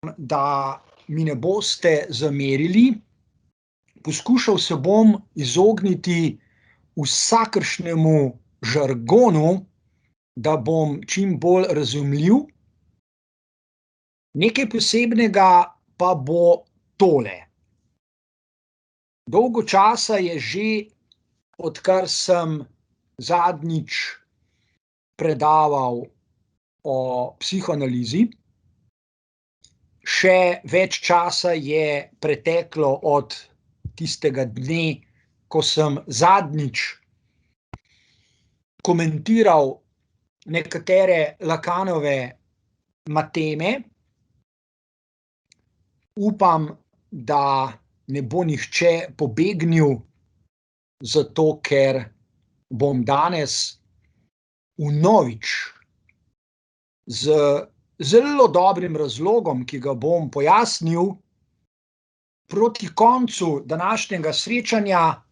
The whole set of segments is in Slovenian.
da mi ne boste zamerili. Poskušal se bom izogniti vsakršnemu žargonu, da bom čim bolj razumljiv. Nekaj posebnega pa bo tole. Dolgo časa je že, odkar sem zadnjič predaval o psihoanalizi. Še več časa je preteklo od tistega dne, ko sem zadnjič komentiral nekatere Lacanove mateme. Upam, da ne bo nihče pobegnil, zato ker bom danes vnovič z zelo dobrim razlogom, ki ga bom pojasnil, proti koncu današnjega srečanja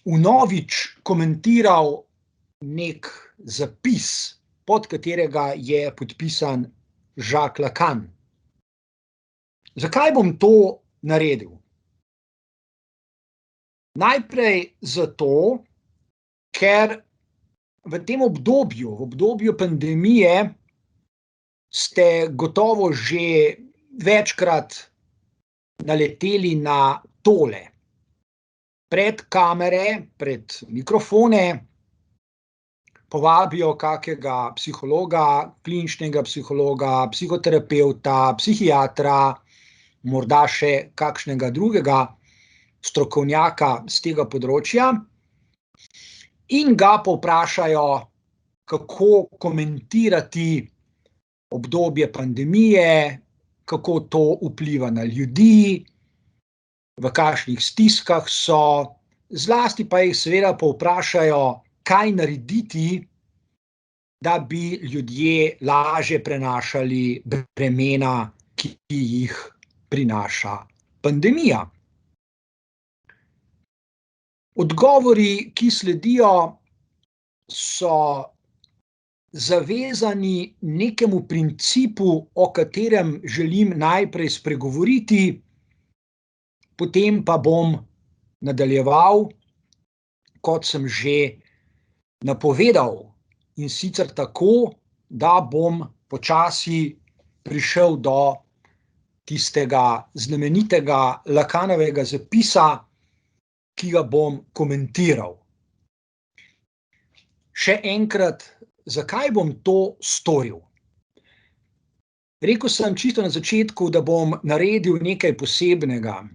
vnovič komentiral nek zapis, pod katerega je podpisan Jacques Lacan. Zakaj bom to naredil? Najprej zato, ker v tem obdobju, v obdobju pandemije, ste gotovo že večkrat naleteli na tole. Pred kamere, pred mikrofone povabijo kakega psihologa, kliničnega psihologa, psihoterapevta, psihiatra, morda še kakšnega drugega strokovnjaka s tega področja in ga povprašajo, kako komentirati obdobje pandemije, kako to vpliva na ljudi, v kakšnih stiskah so, zlasti pa jih seveda povprašajo, kaj narediti, da bi ljudje lažje prenašali bremena, ki jih prinaša pandemija. Odgovori, ki sledijo, so zavezani nekemu principu, o katerem želim najprej spregovoriti, potem pa bom nadaljeval, kot sem že napovedal, in sicer tako, da bom počasi prišel do tistega znamenitega Lacanovega zapisa, ki ga bom komentiral. Še enkrat, zakaj bom to storil? Rekel sem čisto na začetku, da bom naredil nekaj posebnega.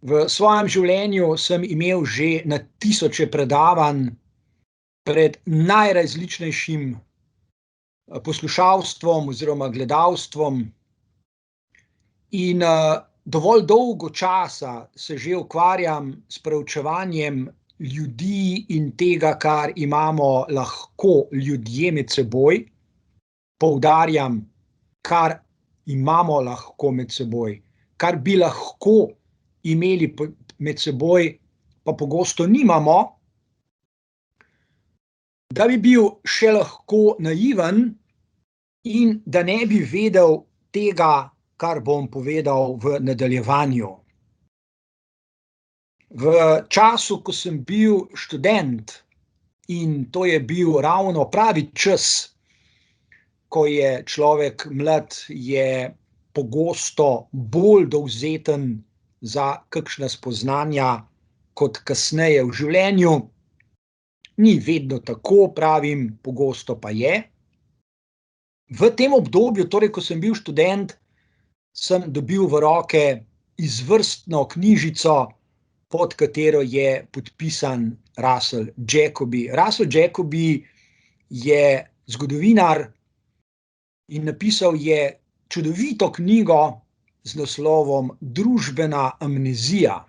V svojem življenju sem imel že na tisoče predavanj pred najrazličnejšim poslušalstvom oziroma gledalstvom in dovolj dolgo časa se že ukvarjam s preučevanjem ljudi in tega, kar imamo lahko ljudje med seboj. Poudarjam, kar imamo lahko med seboj, kar bi lahko imeli med seboj, pa pogosto nimamo, da bi bil še lahko naiven in da ne bi vedel tega, kar bom povedal v nadaljevanju. V času, ko sem bil študent, in to je bil ravno pravi čas, ko je človek mlad, je pogosto bolj dovzeten za kakšna spoznanja kot kasneje v življenju. Ni vedno tako, pravim, pogosto pa je. V tem obdobju, torej ko sem bil študent, sem dobil v roke izvrstno knjižico, pod katero je podpisan Russell Jacoby. Russell Jacoby je zgodovinar in napisal je čudovito knjigo z naslovom Družbena amnezija.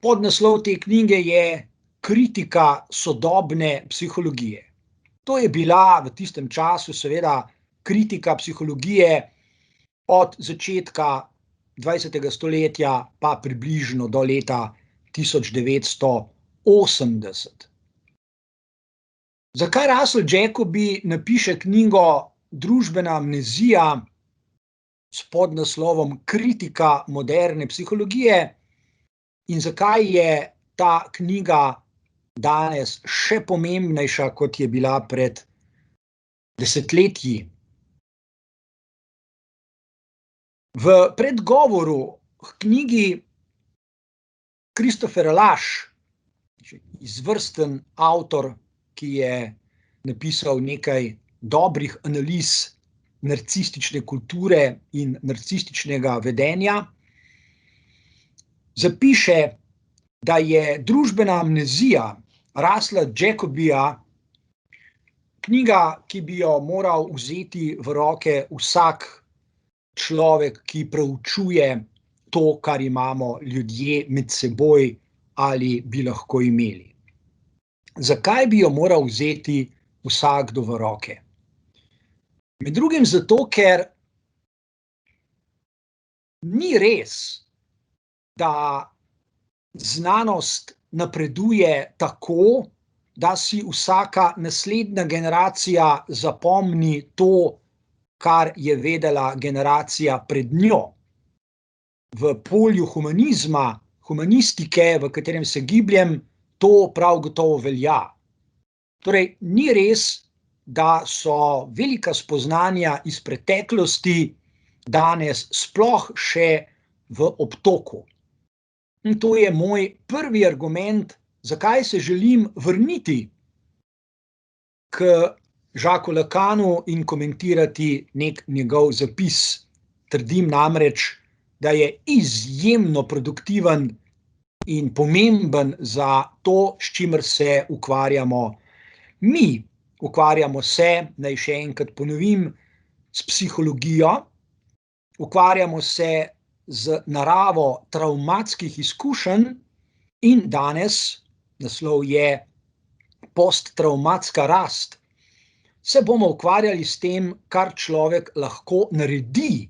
Podnaslov te knjige je Kritika sodobne psihologije. To je bila v tistem času seveda kritika psihologije od začetka 20. stoletja pa približno do leta 1980. Zakaj Russell Jacoby napiše knjigo družbena amnezija s podnaslovom Kritika moderne psihologije in zakaj je ta knjiga danes še pomembnejša, kot je bila pred desetletji. V predgovoru k knjigi Christopher Lasch, izvrsten avtor, ki je napisal nekaj dobrih analiz narcistične kulture in narcističnega vedenja, zapiše, da je družbena amnezija Russella Jacobija knjiga, ki bi jo moral vzeti v roke vsak človek, ki proučuje to, kar imamo ljudje med seboj ali bi lahko imeli. Zakaj bi jo moral vzeti vsakdo v roke? Med drugim zato, ker ni res, da znanost napreduje tako, da si vsaka naslednja generacija zapomni to, kar je vedela generacija pred njo. V polju humanizma, humanistike, v katerem se gibljem, to prav gotovo velja. Torej, ni res, da so velika spoznanja iz preteklosti danes sploh še v obtoku. In to je moj prvi argument, zakaj se želim vrniti k Jacques Lacanu in komentirati nek njegov zapis. Trdim namreč, da je izjemno produktiven in pomemben za to, s čimer se ukvarjamo mi. Ukvarjamo se, naj še enkrat ponovim, s psihologijo, ukvarjamo se z naravo travmatskih izkušenj in danes, naslov je Posttravmatska rast, se bomo ukvarjali s tem, kar človek lahko naredi,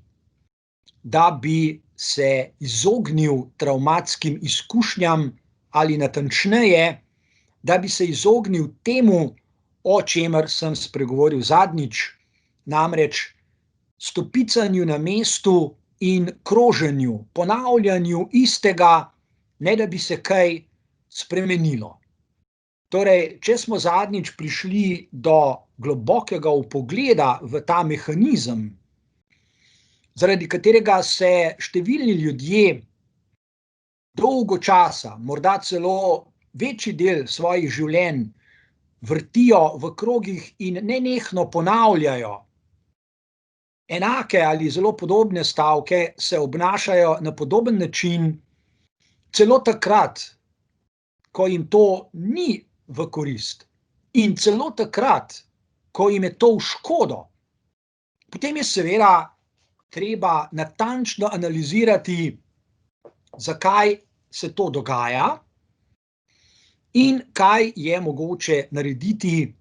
da bi se izognil travmatskim izkušnjam ali natančneje, da bi se izognil temu, o čemer sem spregovoril zadnjič, namreč stopicanju na mestu in kroženju, ponavljanju istega, ne da bi se kaj spremenilo. Torej, če smo zadnjič prišli do globokega vpogleda v ta mehanizem, zaradi katerega se številni ljudje dolgo časa, morda celo večji del svojih življenj, vrtijo v krogih in nenehno ponavljajo enake ali zelo podobne stavke, se obnašajo na podoben način, celo takrat, ko jim to ni v korist in celo takrat, ko jim je to v škodo, potem je seveda treba natančno analizirati, zakaj se to dogaja in kaj je mogoče narediti,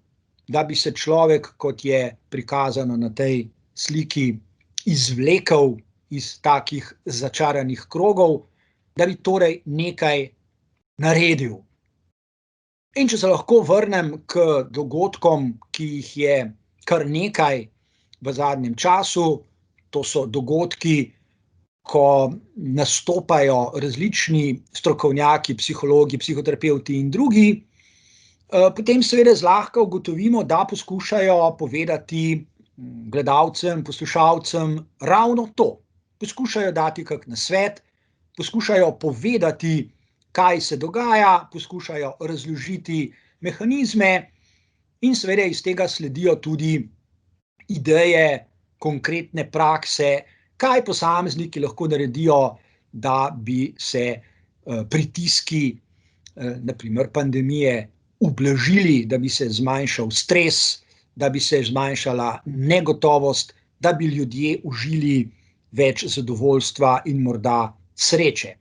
da bi se človek, kot je prikazano na tej sliki, izvlekel iz takih začaranih krogov, da bi torej nekaj naredil. In če se lahko vrnem k dogodkom, ki jih je kar nekaj v zadnjem času, to so dogodki, ko nastopajo različni strokovnjaki, psihologi, psihoterapevti in drugi, potem seveda zlahka ugotovimo, da poskušajo povedati gledalcem, poslušalcem ravno to. Poskušajo dati kak nasvet, poskušajo povedati, kaj se dogaja, poskušajo razložiti mehanizme in seveda iz tega sledijo tudi ideje, konkretne prakse, kaj posamezniki lahko naredijo, da bi se pritiski, na primer pandemije, ublažili, da bi se zmanjšal stres, da bi se zmanjšala negotovost, da bi ljudje užili več zadovoljstva in morda sreče.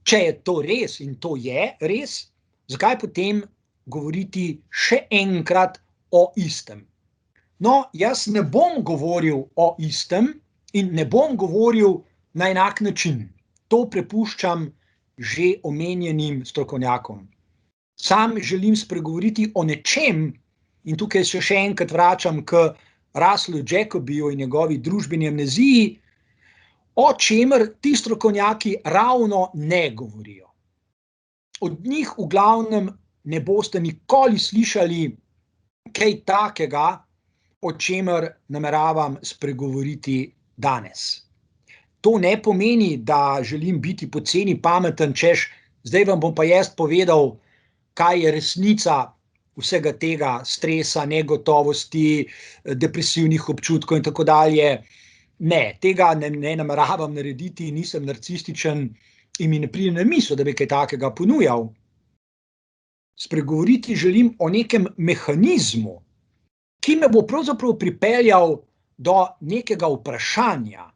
Če je to res in to je res, zakaj potem govoriti še enkrat o istem? No, jaz ne bom govoril o istem in ne bom govoril na enak način. To prepuščam že omenjenim strokovnjakom. Sam želim spregovoriti o nečem, in tukaj se še enkrat vračam k Russellu Jacobyju in njegovi družbeni amneziji, o čemer ti strokovnjaki ravno ne govorijo. Od njih v glavnem ne boste nikoli slišali kaj takega, o čemer nameravam spregovoriti danes. To ne pomeni, da želim biti poceni pameten, češ, zdaj vam bom pa jaz povedal, kaj je resnica vsega tega stresa, negotovosti, depresivnih občutkov in tako dalje. Ne, tega ne nameravam narediti, nisem narcističen in mi ne pride na misel, da bi kaj takega ponujal. Spregovoriti želim o nekem mehanizmu, ki me bo pravzaprav pripeljal do nekega vprašanja.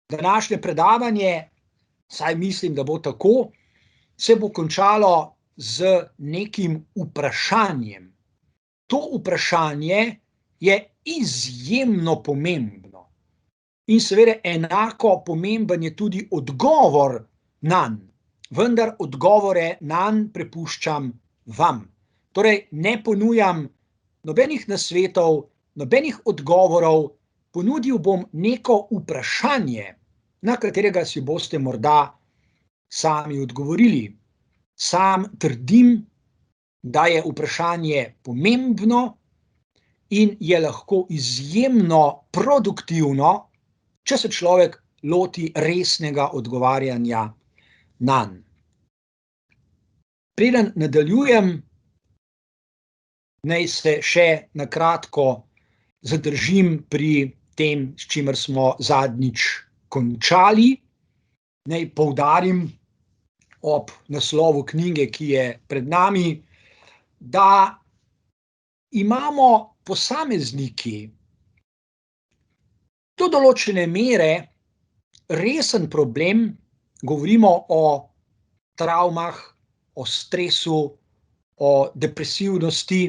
Današnje predavanje, saj mislim, da bo tako, se bo končalo z nekim vprašanjem. To vprašanje je izjemno pomembno in seveda enako pomemben je tudi odgovor nanj, vendar odgovore nanj prepuščam vam. Torej, ne ponujam nobenih nasvetov, nobenih odgovorov, ponudil bom neko vprašanje, na katerega si boste morda sami odgovorili. Sam trdim, da je vprašanje pomembno in je lahko izjemno produktivno, če se človek loti resnega odgovarjanja nanj. Preden nadaljujem, naj se še na kratko zadržim pri tem, s čimer smo zadnjič končali. Naj poudarim ob naslovu knjige, ki je pred nami, da imamo posamezniki do določene mere resen problem, govorimo o travmah, o stresu, o depresivnosti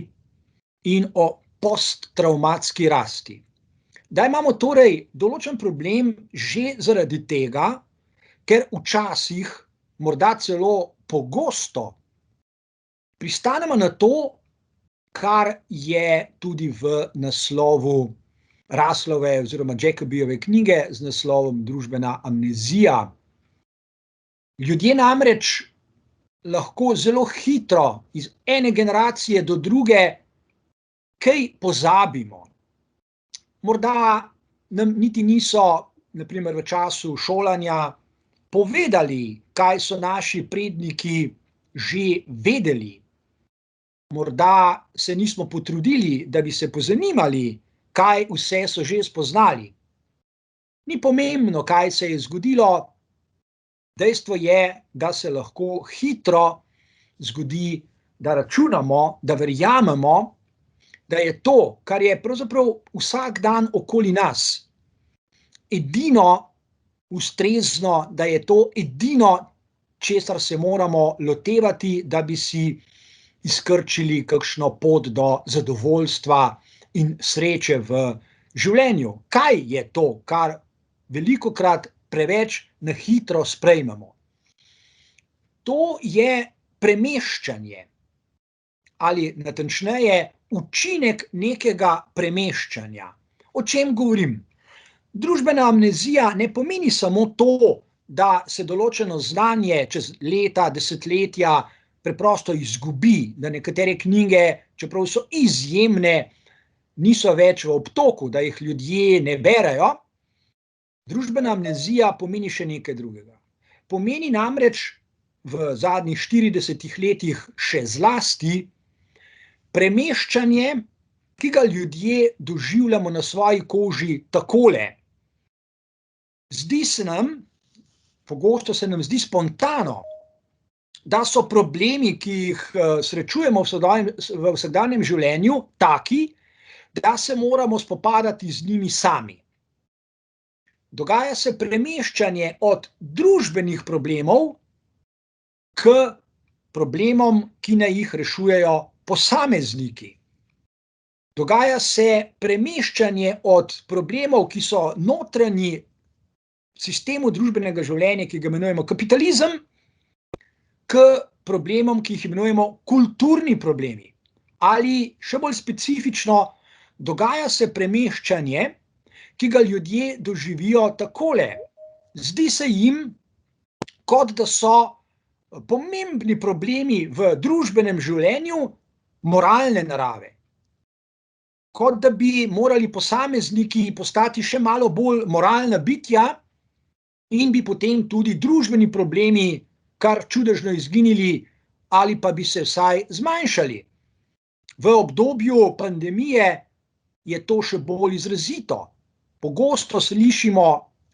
in o posttravmatski rasti. Da imamo torej določen problem že zaradi tega, ker včasih, morda celo pogosto, pristanemo na to, kar je tudi v naslovu Russellove oziroma Jacobyjeve knjige z naslovom Družbena amnezija. Ljudje namreč lahko zelo hitro iz ene generacije do druge kaj pozabimo. Morda nam niti niso, na primer v času šolanja, povedali, kaj so naši predniki že vedeli. Morda se nismo potrudili, da bi se pozanimali, kaj vse so že spoznali. Ni pomembno, kaj se je zgodilo, dejstvo je, da se lahko hitro zgodi, da računamo, da verjamemo, da je to, kar je pravzaprav vsak dan okoli nas, edino ustrezno, da je to edino, česar se moramo lotevati, da bi si izkrčili kakšno pot do zadovoljstva in sreče v življenju. Kaj je to, kar velikokrat preveč na hitro sprejmemo? To je premeščanje ali natančneje učinek nekega premeščanja. O čem govorim? Družbena amnezija ne pomeni samo to, da se določeno znanje čez leta, desetletja preprosto izgubi, da nekatere knjige, čeprav so izjemne, niso več v obtoku, da jih ljudje ne berejo. Družbena amnezija pomeni še nekaj drugega. Pomeni namreč v zadnjih 40 letih še zlasti premeščanje, ki ga ljudje doživljamo na svoji koži takole. Zdi se nam, pogosto se nam zdi spontano, da so problemi, ki jih srečujemo v vsakdanjem življenju, taki, da se moramo spopadati z njimi sami. Dogaja se premeščanje od družbenih problemov k problemom, ki naj jih rešujejo posamezniki. Dogaja se premeščanje od problemov, ki so notranji sistemu družbenega življenja, ki ga imenujemo kapitalizem, k problemom, ki jih imenujemo kulturni problemi. Ali še bolj specifično, dogaja se premeščanje, ki ga ljudje doživijo takole. Zdi se jim, kot da so pomembni problemi v družbenem življenju moralne narave. Kot da bi morali posamezniki postati še malo bolj moralna bitja in bi potem tudi družbeni problemi kar čudežno izginili ali pa bi se vsaj zmanjšali. V obdobju pandemije je to še bolj izrazito. Pogosto slišimo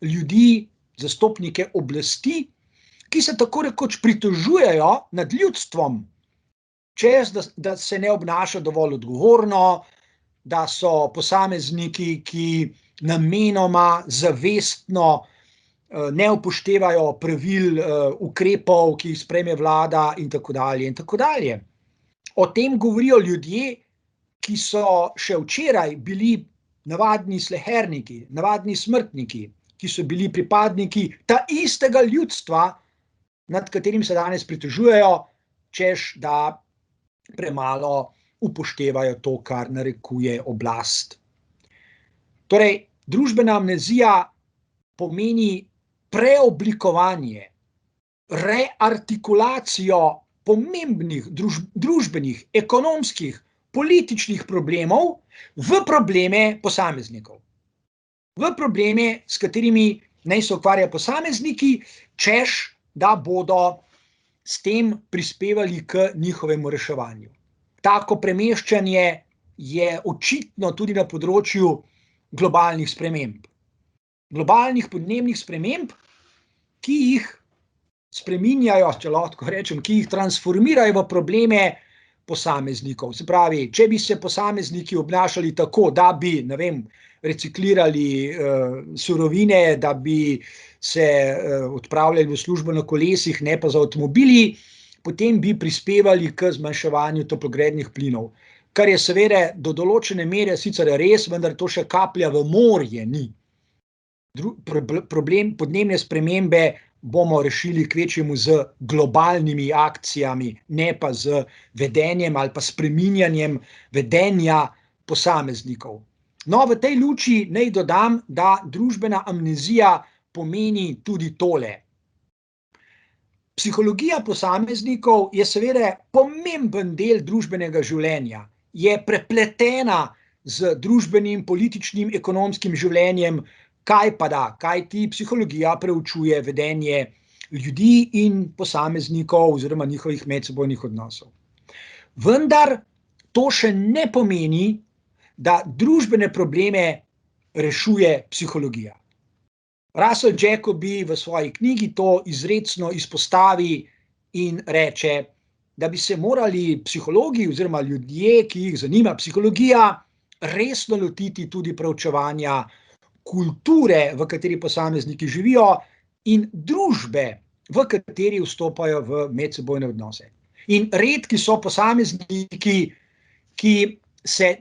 ljudi, zastopnike oblasti, ki se tako rekoč pritožujejo nad ljudstvom, čez da se ne obnaša dovolj odgovorno, da so posamezniki, ki namenoma, zavestno ne upoštevajo pravil, ukrepov, ki jih sprejme vlada in tako dalje in tako dalje. O tem govorijo ljudje, ki so še včeraj bili navadni sleherniki, navadni smrtniki, ki so bili pripadniki ta istega ljudstva, nad katerim se danes pritožujejo, češ da premalo upoštevajo to, kar narekuje oblast. Torej, družbena amnezija pomeni preoblikovanje, reartikulacijo pomembnih družbenih, ekonomskih, političnih problemov v probleme posameznikov. V probleme, s katerimi naj se ukvarjajo posamezniki, češ da bodo s tem prispevali k njihovemu reševanju. Tako premeščanje je očitno tudi na področju globalnih sprememb. Globalnih podnebnih sprememb, ki jih spreminjajo, če lahko rečem, ki jih transformirajo v probleme posameznikov. Se pravi, če bi se posamezniki obnašali tako, da bi, ne vem, reciklirali surovine, da bi se odpravljali v službo na kolesih, ne pa z avtomobili, potem bi prispevali k zmanjševanju toplogrednih plinov. Kar je seveda do določene mere sicer res, vendar to še kaplja v morje ni. Problem podnebne spremembe bomo rešili kvečjemu z globalnimi akcijami, ne pa z vedenjem ali pa spreminjanjem vedenja posameznikov. No, v tej luči naj dodam, da družbena amnezija pomeni tudi tole. Psihologija posameznikov je seveda pomemben del družbenega življenja, je prepletena z družbenim, političnim, ekonomskim življenjem, kaj pa da, kajti psihologija preučuje vedenje ljudi in posameznikov oziroma njihovih medsebojnih odnosov. Vendar to še ne pomeni, da družbene probleme rešuje psihologija. Russell Jacobi v svoji knjigi to izrecno izpostavi in reče, da bi se morali psihologi oziroma ljudje, ki jih zanima psihologija, resno lotiti tudi preučevanja kulture, v kateri posamezniki živijo, in družbe, v kateri vstopajo v medsebojne odnose. In redki so posamezniki, ki se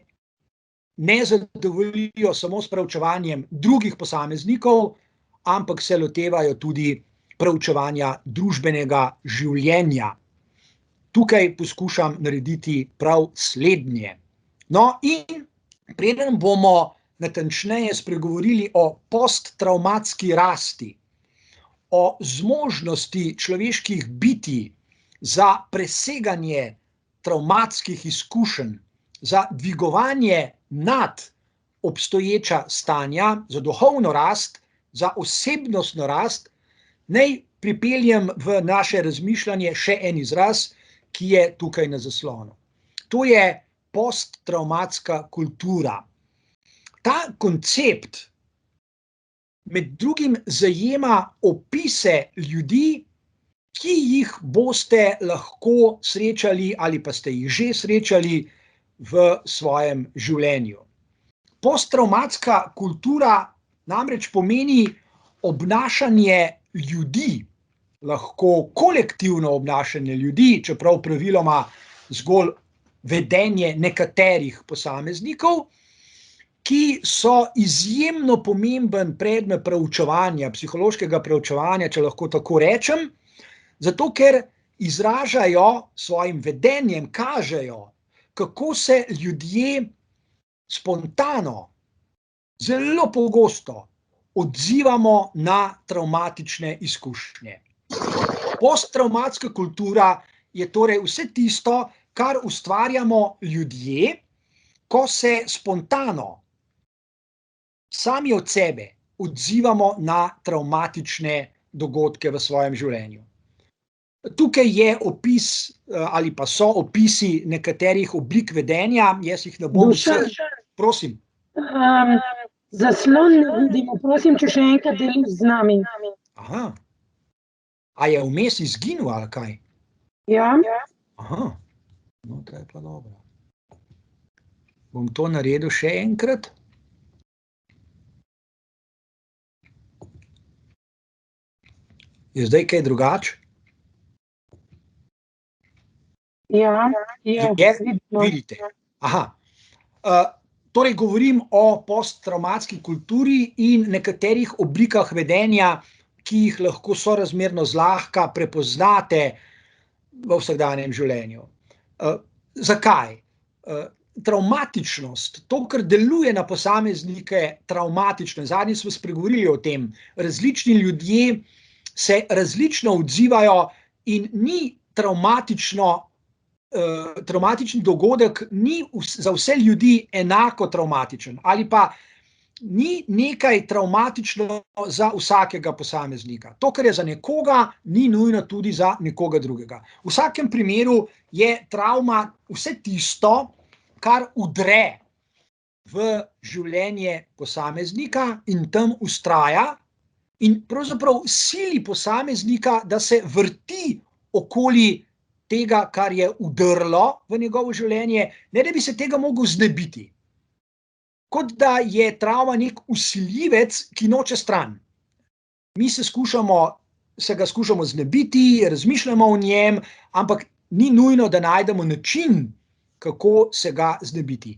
ne zadovoljijo samo s preučevanjem drugih posameznikov, ampak se lotevajo tudi preučevanja družbenega življenja. Tukaj poskušam narediti prav slednje. No, in preden bomo natančneje spregovorili o posttravmatski rasti, o zmožnosti človeških bitij za preseganje travmatskih izkušenj, za dvigovanje nad obstoječa stanja, za duhovno rast, za osebnostno rast, naj pripeljem v naše razmišljanje še en izraz, ki je tukaj na zaslonu. To je posttravmatska kultura. Ta koncept med drugim zajema opise ljudi, ki jih boste lahko srečali ali pa ste jih že srečali v svojem življenju. Posttravmatska kultura namreč pomeni obnašanje ljudi, lahko kolektivno obnašanje ljudi, čeprav praviloma zgolj vedenje nekaterih posameznikov, ki so izjemno pomemben predmet preučevanja, psihološkega preučevanja, če lahko tako rečem, zato ker izražajo svojim vedenjem, kažejo, kako se ljudje spontano, zelo pogosto odzivamo na travmatične izkušnje. Posttravmatska kultura je torej vse tisto, kar ustvarjamo ljudje, ko se spontano, sami od sebe, odzivamo na travmatične dogodke v svojem življenju. Tukaj je opis ali pa so opisi nekaterih oblik vedenja, jaz jih ne bom vseh. Prosim. Zaslon ne vidimo, prosim, če še enkrat deliš z nami. Aha. A je vmes izginil ali kaj? Ja. Aha. No, to je pa dobro. Bom to naredil še enkrat. Je zdaj kaj drugače? Ja, vidite. Aha. Torej govorim o posttravmatski kulturi in nekaterih oblikah vedenja, ki jih lahko sorazmerno zlahka prepoznate v vsakdanjem življenju. Zakaj? Travmatičnost, to, kar deluje na posameznike travmatično, zadnjič smo spregovorili o tem, različni ljudje se različno odzivajo in ni travmatični dogodek ni za vse ljudi enako travmatičen ali pa ni nekaj travmatično za vsakega posameznika. To, kar je za nekoga, ni nujno tudi za nekoga drugega. V vsakem primeru je travma vse tisto, kar udre v življenje posameznika in tam vztraja in pravzaprav sili posameznika, da se vrti okoli tega, kar je udrlo v njegovo življenje, ne da bi se tega mogel znebiti. Kot da je travma nek vsiljivec, ki noče stran. Mi se ga skušamo znebiti, razmišljamo o njem, ampak ni nujno, da najdemo način, kako se ga znebiti.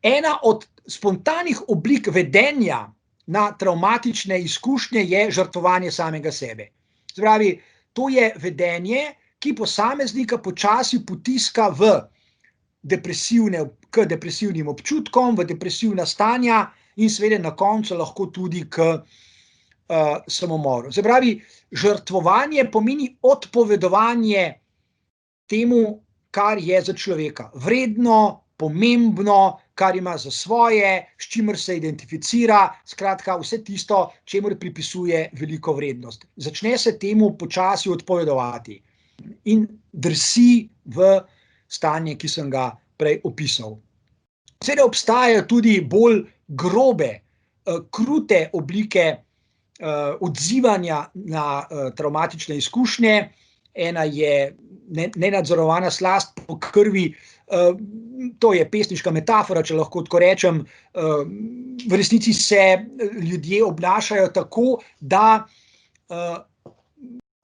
Ena od spontanih oblik vedenja na travmatične izkušnje je žrtvovanje samega sebe. Se pravi, to je vedenje, ki posameznika počasi potiska k depresivnim občutkom, v depresivna stanja in seveda na koncu lahko tudi k samomoru. Se pravi, žrtvovanje pomeni odpovedovanje temu, kar je za človeka vredno, pomembno, kar ima za svoje, s čimer se identificira, skratka vse tisto, čemur pripisuje veliko vrednost. Začne se temu počasi odpovedovati in drsi v stanje, ki sem ga prej opisal. Seveda obstajajo tudi bolj grobe, krute oblike odzivanja na travmatične izkušnje. Ena je nenadzorovana slast po krvi, to je pesniška metafora, če lahko tako rečem. V resnici se ljudje obnašajo tako, da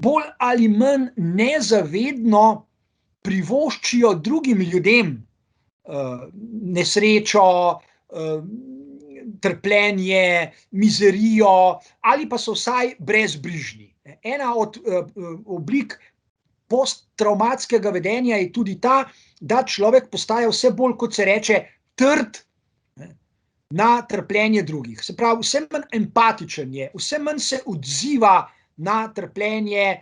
bolj ali manj nezavedno privoščijo drugim ljudem nesrečo, trpljenje, mizerijo ali pa so vsaj brezbrižni. Ena od oblik posttravmatskega vedenja je tudi ta, da človek postaja vse bolj, kot se reče, trd na trpljenje drugih. Se pravi, vse manj empatičen je, vse manj se odziva na trpljenje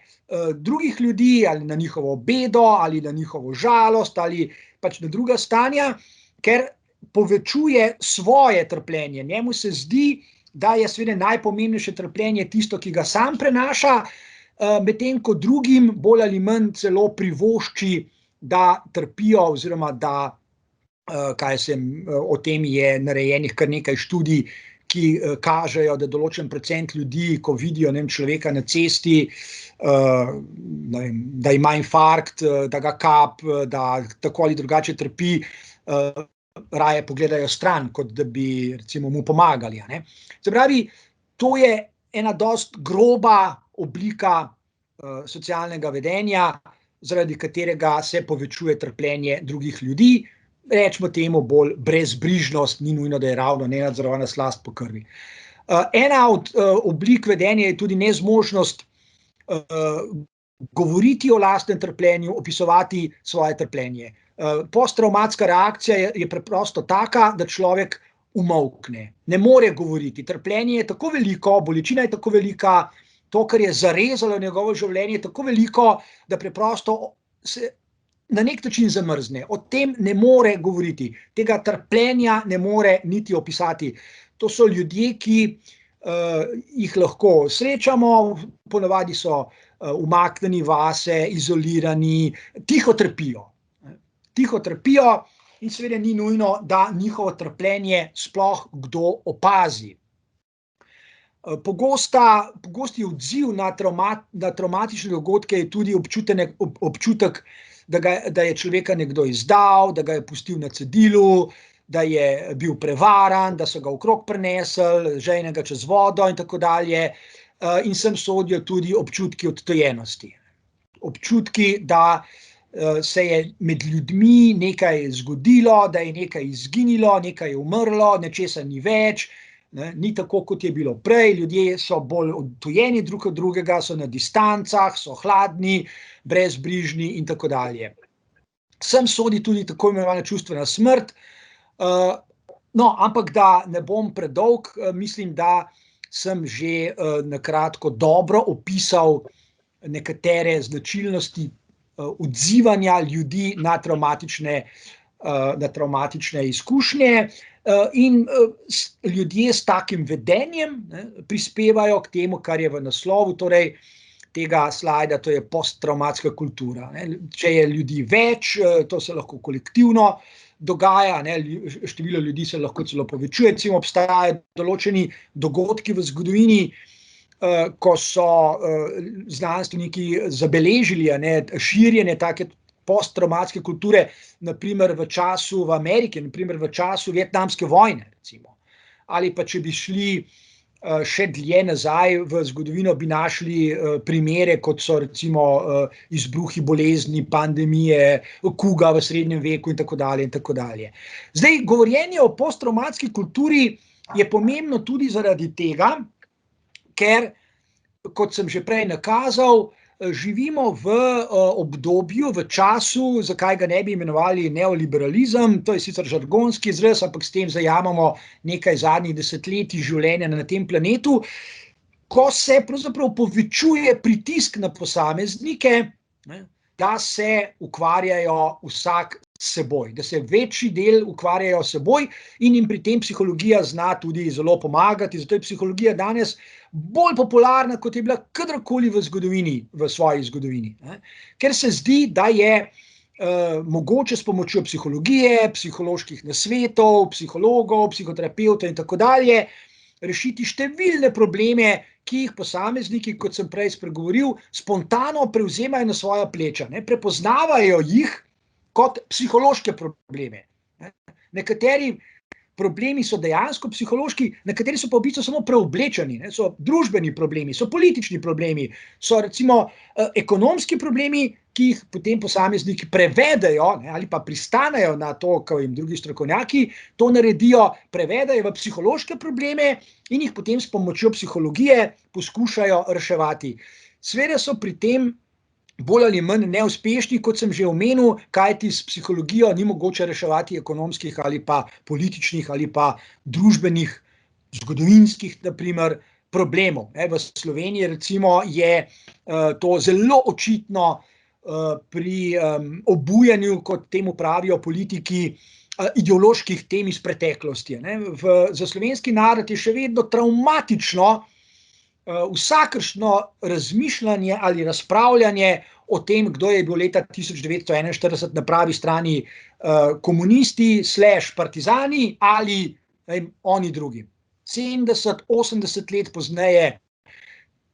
drugih ljudi ali na njihovo bedo ali na njihovo žalost ali pač na druga stanja, ker povečuje svoje trpljenje. Njemu se zdi, da je seveda najpomembnejše trpljenje tisto, ki ga sam prenaša, medtem ko drugim bolj ali manj celo privošči, da trpijo oziroma da, o tem je narejenih kar nekaj študij, ki kažejo, da določen procent ljudi, ko vidijo človeka na cesti, da ima infarkt, da ga kap, da tako ali drugače trpi, raje pogledajo stran, kot da bi recimo mu pomagali. Se pravi, to je ena dosti groba oblika socialnega vedenja, zaradi katerega se povečuje trpljenje drugih ljudi. Rečemo temu bolj brezbrižnost, ni nujno, da je ravno nenadzorovana slast po krvi. Ena od oblik vedenja je tudi nezmožnost govoriti o lastnem trpljenju, opisovati svoje trpljenje. Posttravmatska reakcija je preprosto taka, da človek umolkne, ne more govoriti. Trpljenje je tako veliko, bolečina je tako velika, to, kar je zarezalo njegovo življenje, je tako veliko, da preprosto se na nek način zamrzne. O tem ne more govoriti, tega trpljenja ne more niti opisati. To so ljudje, ki jih lahko srečamo, ponavadi so umaknjeni vase, izolirani, tiho trpijo. Tiho trpijo in seveda ni nujno, da njihovo trpljenje sploh kdo opazi. Pogosti odziv na travmatične dogodke je tudi občutek, da je človeka nekdo izdal, da ga je pustil na cedilu, da je bil prevaran, da so ga okrog prinesli, ženega čez vodo in tako dalje. In sem sodijo tudi občutki odtujenosti. Občutki, da se je med ljudmi nekaj zgodilo, da je nekaj izginilo, nekaj je umrlo, nečesa ni več, ni tako, kot je bilo prej, ljudje so bolj odtujeni drug od drugega, so na distancah, so hladni, brezbrižni in tako dalje. Sem sodi tudi tako imenovana čustvena smrt, ampak da ne bom predolg, mislim, da sem že na kratko dobro opisal nekatere značilnosti odzivanja ljudi na travmatične izkušnje in ljudje s takim vedenjem prispevajo k temu, kar je v naslovu, torej tega slajda, to je posttravmatska kultura. Če je ljudi več, to se lahko kolektivno dogaja, število ljudi se lahko celo povečuje, recimo obstajajo določeni dogodki v zgodovini, ko so znanstveniki zabeležili širjenje take posttravmatske kulture, naprimer v Ameriki, naprimer v času vietnamske vojne, recimo. Ali pa če bi šli še dlje nazaj v zgodovino, bi našli primere, kot so recimo izbruhi bolezni, pandemije, kuga v srednjem veku in tako dalje in tako dalje. Zdaj, govorjenje o posttravmatski kulturi je pomembno tudi zaradi tega, ker, kot sem že prej nakazal, živimo v obdobju, v času, zakaj ga ne bi imenovali neoliberalizem, to je sicer žargonski izraz, ampak s tem zajamemo nekaj zadnjih desetletij življenja na tem planetu, ko se pravzaprav povečuje pritisk na posameznike, da se ukvarjajo vsak s seboj, da se večji del ukvarjajo s seboj in jim pri tem psihologija zna tudi zelo pomagati, zato je psihologija danes bolj popularna, kot je bila kadarkoli v svoji zgodovini. Ker se zdi, da je mogoče s pomočjo psihologije, psiholoških nasvetov, psihologov, psihoterapevtov in tako dalje rešiti številne probleme, ki jih posamezniki, kot sem prej spregovoril, spontano prevzemajo na svoja pleča. Prepoznavajo jih kot psihološke probleme. Nekateri problemi so dejansko psihološki, nekateri so pa v bistvu samo preoblečeni, so družbeni problemi, so politični problemi, so recimo ekonomski problemi, ki jih potem posamezniki prevedejo ali pa pristanejo na to, ko jim drugi strokovnjaki to naredijo, prevedejo v psihološke probleme in jih potem s pomočjo psihologije poskušajo reševati. Seveda so pri tem bolj ali manj neuspešni, kot sem že omenil, kajti s psihologijo ni mogoče reševati ekonomskih ali pa političnih ali pa družbenih, zgodovinskih, naprimer, problemov. V Sloveniji recimo je to zelo očitno pri obujanju, kot temu pravijo politiki, ideoloških tem iz preteklosti. Za slovenski narod je še vedno travmatično vsakršno razmišljanje ali razpravljanje o tem, kdo je bil leta 1941 na pravi strani komunisti / partizani ali oni drugi. 70-80 let pozneje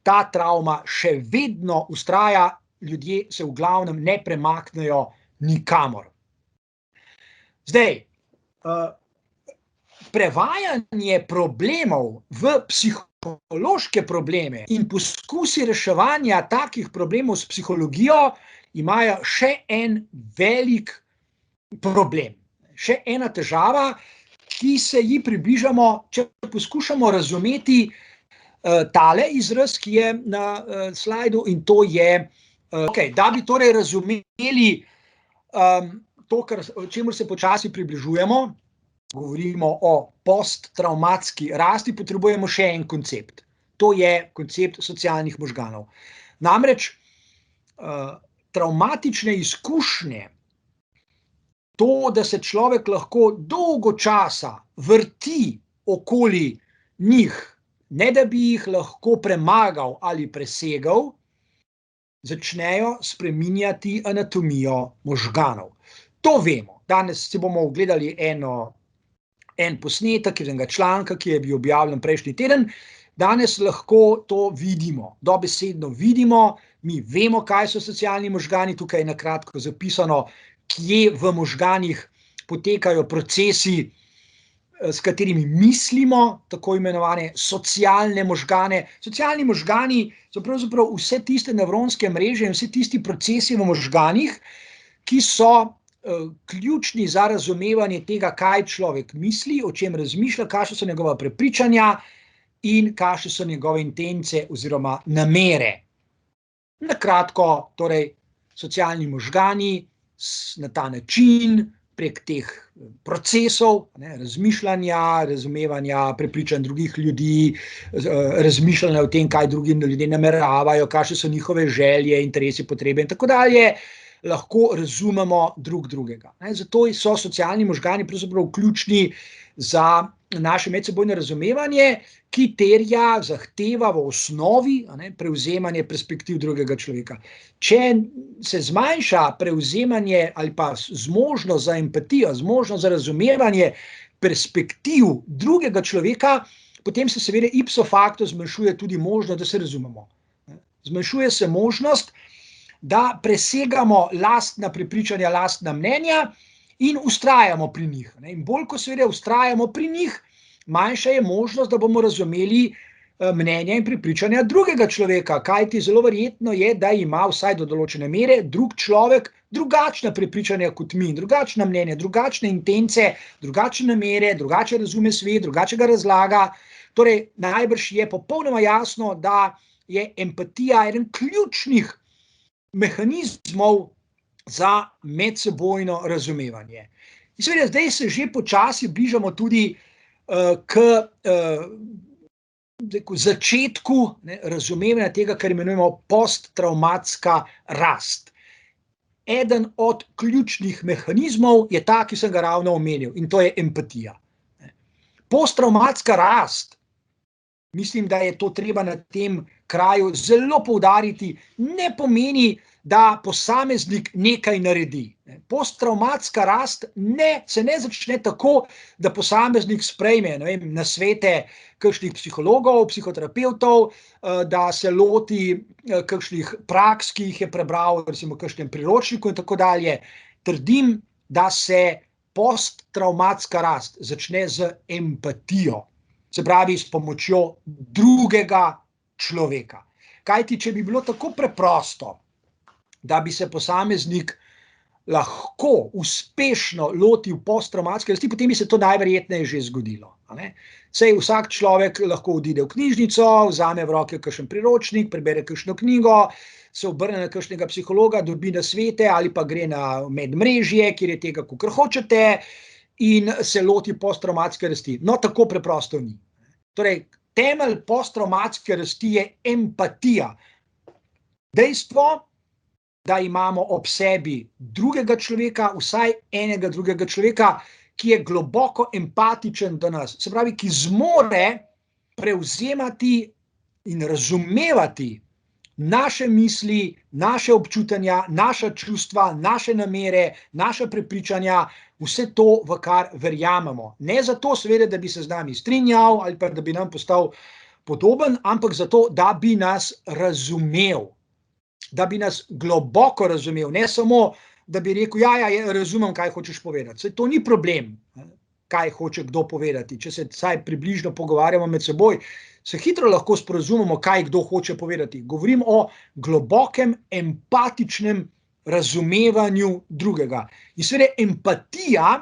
ta travma še vedno vztraja, ljudje se v glavnem ne premaknejo nikamor. Zdaj, prevajanje problemov v psihološke probleme in poskusi reševanja takih problemov s psihologijo imajo še en velik problem, še ena težava, ki se ji približamo, če poskušamo razumeti tale izraz, ki je na slajdu, in to je, da bi torej razumeli to, čemur se počasi približujemo, govorimo o posttravmatski rasti, potrebujemo še en koncept. To je koncept socialnih možganov. Namreč travmatične izkušnje, to, da se človek lahko dolgo časa vrti okoli njih, ne da bi jih lahko premagal ali presegal, začnejo spreminjati anatomijo možganov. To vemo. Danes si bomo ogledali en posnetek enega članka, ki je bil objavljen prejšnji teden. Danes lahko to vidimo, dobesedno vidimo, mi vemo, kaj so socialni možgani, tukaj je na kratko zapisano, kje v možganih potekajo procesi, s katerimi mislimo, tako imenovane socialne možgane. Socialni možgani so pravzaprav vse tiste nevronske mreže in vsi tisti procesi v možganih, ki so ključni za razumevanje tega, kaj človek misli, o čem razmišlja, kakšna so njegova prepričanja in kakšne so njegove intence oziroma namere. Na kratko, torej, socialni možgani na ta način, prek teh procesov, razmišljanja, razumevanja prepričanj drugih ljudi, razmišljanja o tem, kaj drugi ljudje nameravajo, kakšne so njihove želje, interesi, potrebe in tako dalje, lahko razumemo drug drugega. Zato so socialni možgani pravzaprav ključni za naše medsebojno razumevanje, ki terja, zahteva v osnovi prevzemanje perspektiv drugega človeka. Če se zmanjša prevzemanje ali pa zmožnost za empatijo, zmožnost za razumevanje perspektiv drugega človeka, potem se seveda ipso facto zmanjšuje tudi možnost, da se razumemo. Zmanjšuje se možnost, da presegamo lastna prepričanja, lastna mnenja in vztrajamo pri njih. In bolj, ko seveda vztrajamo pri njih, manjša je možnost, da bomo razumeli mnenja in prepričanja drugega človeka, kajti zelo verjetno je, da ima vsaj do določene mere drug človek drugačna prepričanja kot mi, drugačna mnenja, drugačne intence, drugačne namere, drugače razume svet, drugače ga razlaga. Torej, najbrž je popolnoma jasno, da je empatija eden ključnih mehanizmov za medsebojno razumevanje. In seveda, zdaj se že počasi bližamo tudi k začetku razumevanja tega, kar imenujemo posttravmatska rast. Eden od ključnih mehanizmov je ta, ki sem ga ravno omenil, in to je empatija. Posttravmatska rast, mislim, da je to treba na tem kraju zelo poudariti, ne pomeni, da posameznik nekaj naredi. Posttravmatska rast se ne začne tako, da posameznik sprejme nasvete kakšnih psihologov, psihoterapevtov, da se loti kakšnih praks, ki jih je prebral, recimo v kakšnem priročniku in tako dalje. Trdim, da se posttravmatska rast začne z empatijo, se pravi s pomočjo drugega človeka. Kajti, če bi bilo tako preprosto, da bi se posameznik lahko uspešno lotil posttravmatske rasti, potem bi se to najverjetneje že zgodilo. Saj vsak človek lahko odide v knjižnico, vzame v roke kakšen priročnik, prebere kakšno knjigo, se obrne na kakšnega psihologa, dobi nasvete ali pa gre na medmrežje, kjer je tega, kakor hočete, in se loti posttravmatske rasti. No, tako preprosto ni. Torej, temelj posttravmatske rasti je empatija. Dejstvo, da imamo ob sebi drugega človeka, vsaj enega drugega človeka, ki je globoko empatičen do nas. Se pravi, ki zmore prevzemati in razumevati naše misli, naše občutanja, naša čustva, naše namere, naša prepričanja, vse to, v kar verjamemo. Ne zato, seveda, da bi se z nami strinjal ali pa da bi nam postal podoben, ampak zato, da bi nas razumel. Da bi nas globoko razumel, ne samo, da bi rekel, ja, razumem, kaj hočeš povedati. Saj to ni problem, kaj hoče kdo povedati. Če se vsaj približno pogovarjamo med seboj, se hitro lahko sporazumemo, kaj kdo hoče povedati. Govorim o globokem, empatičnem razumevanju drugega. In seveda empatija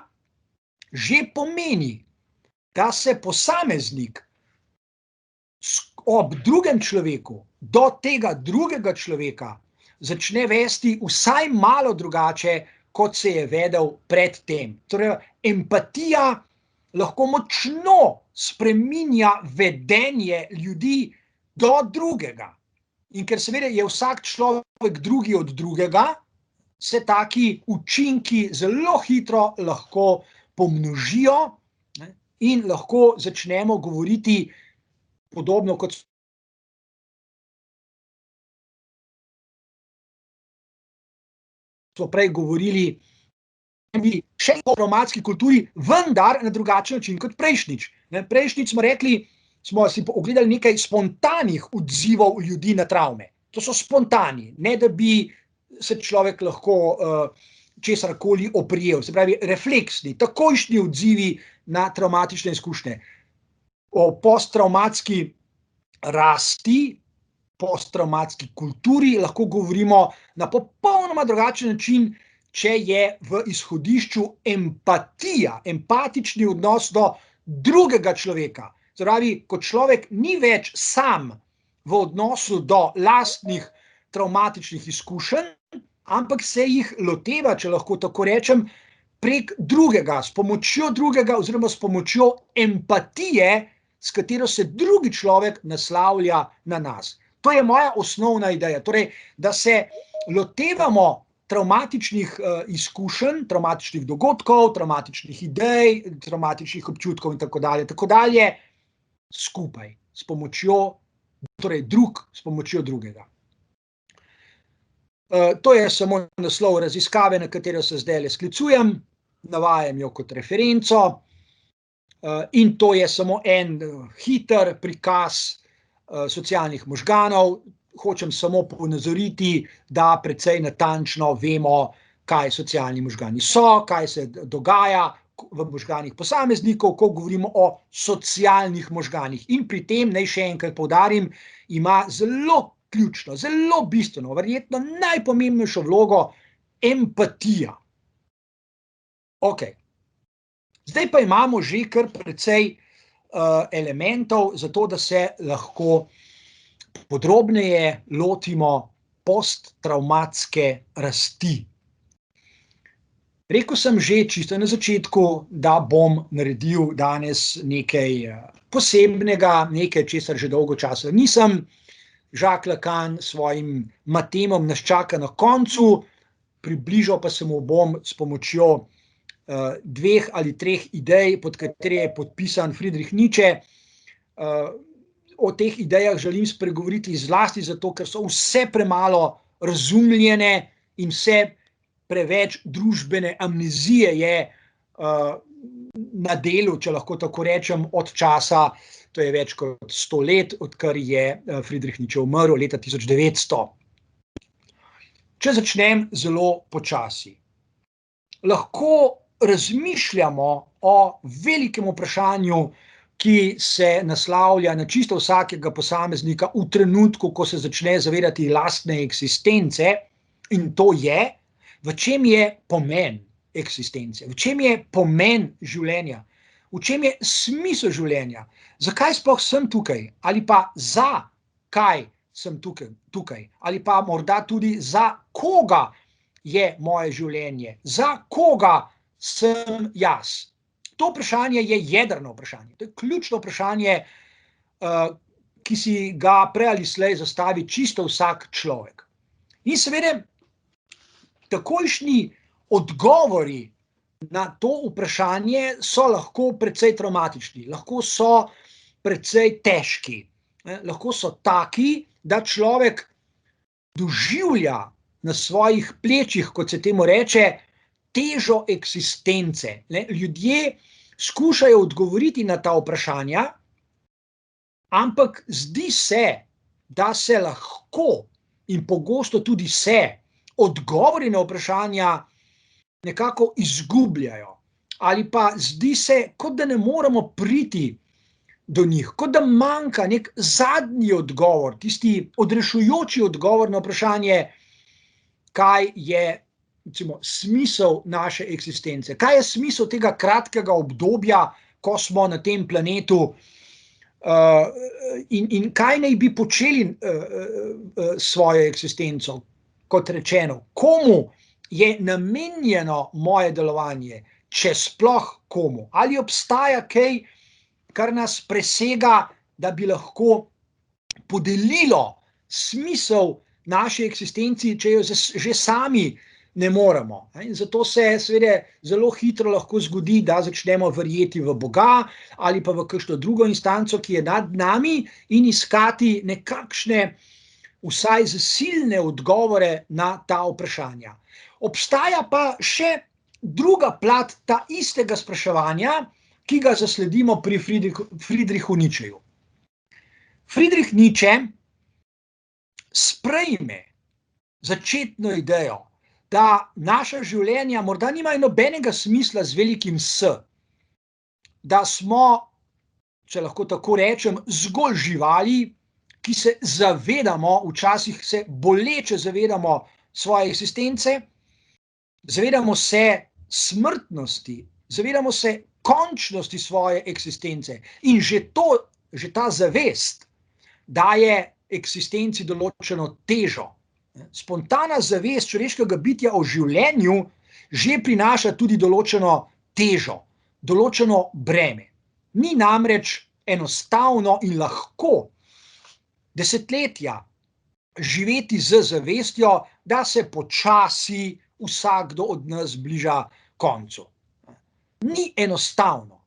že pomeni, da se posameznik ob drugem človeku do tega drugega človeka začne vesti vsaj malo drugače, kot se je vedel predtem. Torej, empatija lahko močno spreminja vedenje ljudi do drugega. In ker seveda je vsak človek drugi od drugega, se taki učinki zelo hitro lahko pomnožijo, ne, in lahko začnemo govoriti podobno, kot smo prej govorili, še o travmatski kulturi, vendar na drugačen način kot prejšnjič. Prejšnjič smo rekli, smo si ogledali nekaj spontanih odzivov ljudi na travme. To so spontani, ne da bi se človek lahko česarkoli oprijel, se pravi refleksni, takojšnji odzivi na travmatične izkušnje. O posttravmatski rasti, posttravmatski kulturi lahko govorimo na popolnoma drugačen način, če je v izhodišču empatija, empatični odnos do drugega človeka. Se pravi, ko človek ni več sam v odnosu do lastnih travmatičnih izkušenj, ampak se jih loteva, če lahko tako rečem, prek drugega, s pomočjo drugega oziroma s pomočjo empatije, s katero se drugi človek naslavlja na nas. To je moja osnovna ideja, torej, da se lotevamo travmatičnih izkušenj, travmatičnih dogodkov, travmatičnih idej, travmatičnih občutkov in tako dalje, skupaj, s pomočjo, torej drug s pomočjo drugega. To je samo naslov raziskave, na katero se zdaj sklicujem, navajam jo kot referenco, in to je samo en hiter prikaz socialnih možganov. Hočem samo ponazoriti, da precej natančno vemo, kaj socialni možgani so, kaj se dogaja v možganih posameznikov, ko govorimo o socialnih možganih. In pri tem, naj še enkrat poudarim, ima zelo ključno, zelo bistveno, verjetno najpomembnejšo vlogo empatija. Okej. Zdaj pa imamo že kar precej elementov za to, da se lahko podrobneje lotimo posttravmatske rasti. Rekel sem že čisto na začetku, da bom naredil danes nekaj posebnega, nekaj, česar že dolgo časa nisem. Jacques Lacan s svojim matemom nas čaka na koncu, približal pa se mu bom s pomočjo dveh ali treh idej, pod katere je podpisan Friedrich Nietzsche. O teh idejah želim spregovoriti zlasti zato, ker so vse premalo razumljene in vse preveč družbene amnezije je na delu, če lahko tako rečem, od časa, to je več kot 100 let, odkar je Friedrich Nietzsche umrl leta 1900. Če začnem zelo počasi. Lahko razmišljamo o velikem vprašanju, ki se naslavlja na čisto vsakega posameznika v trenutku, ko se začne zavedati lastne eksistence, in to je, v čem je pomen eksistence, v čem je pomen življenja, v čem je smisel življenja, zakaj sploh sem tukaj, ali pa za kaj sem tukaj, ali pa morda tudi za koga je moje življenje, za koga sem jaz. To vprašanje je jedrno vprašanje, to je ključno vprašanje, ki si ga prej ali slej zastavi čisto vsak človek. In seveda, takojšnji odgovori na to vprašanje so lahko precej travmatični, lahko so precej težki, lahko so taki, da človek doživlja na svojih plečih, kot se temu reče, težo eksistence. Ljudje skušajo odgovoriti na ta vprašanja, ampak zdi se, da se lahko in pogosto tudi se odgovori na vprašanja nekako izgubljajo. Ali pa zdi se, kot da ne moremo priti do njih, kot da manjka nek zadnji odgovor, tisti odrešujoči odgovor na vprašanje, kaj je recimo smisel naše eksistence, kaj je smisel tega kratkega obdobja, ko smo na tem planetu, in kaj naj bi počeli s svojo eksistenco, kot rečeno, komu je namenjeno moje delovanje, če sploh komu? Ali obstaja kaj, kar nas presega, da bi lahko podelilo smisel naši eksistenci, če jo že sami ne moremo. In zato se seveda zelo hitro lahko zgodi, da začnemo verjeti v Boga ali pa v kakšno drugo instanco, ki je nad nami, in iskati nekakšne vsaj zasilne odgovore na ta vprašanja. Obstaja pa še druga plat ta istega spraševanja, ki ga zasledimo pri Friedrichu Nietzscheju. Friedrich Nietzsche sprejme začetno idejo, da naša življenja morda nimajo nobenega smisla z velikim S, da smo, če lahko tako rečem, zgolj živali, ki se zavedamo, včasih se boleče zavedamo svoje eksistence, zavedamo se smrtnosti, zavedamo se končnosti svoje eksistence in že ta zavest daje eksistenci določeno težo. Spontana zavest človeškega bitja o življenju že prinaša tudi določeno težo, določeno breme. Ni namreč enostavno in lahko desetletja živeti z zavestjo, da se počasi vsakdo od nas bliža koncu. Ni enostavno.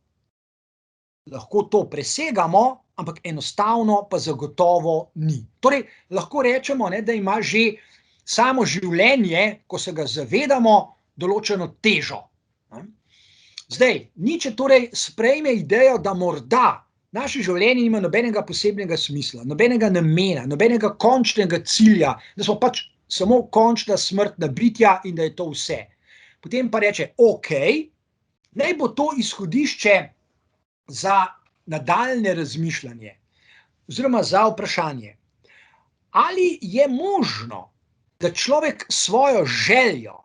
Lahko to presegamo, ampak enostavno pa zagotovo ni. Torej, lahko rečemo, da ima že samo življenje, ko se ga zavedamo, določeno težo. Zdaj, Nietzsche torej sprejme idejo, da morda naše življenje nima nobenega posebnega smisla, nobenega namena, nobenega končnega cilja, da smo pač samo končna smrtna bitja in da je to vse. Potem pa reče, naj bo to izhodišče za nadaljne razmišljanje oziroma za vprašanje, ali je možno, da človek svojo željo,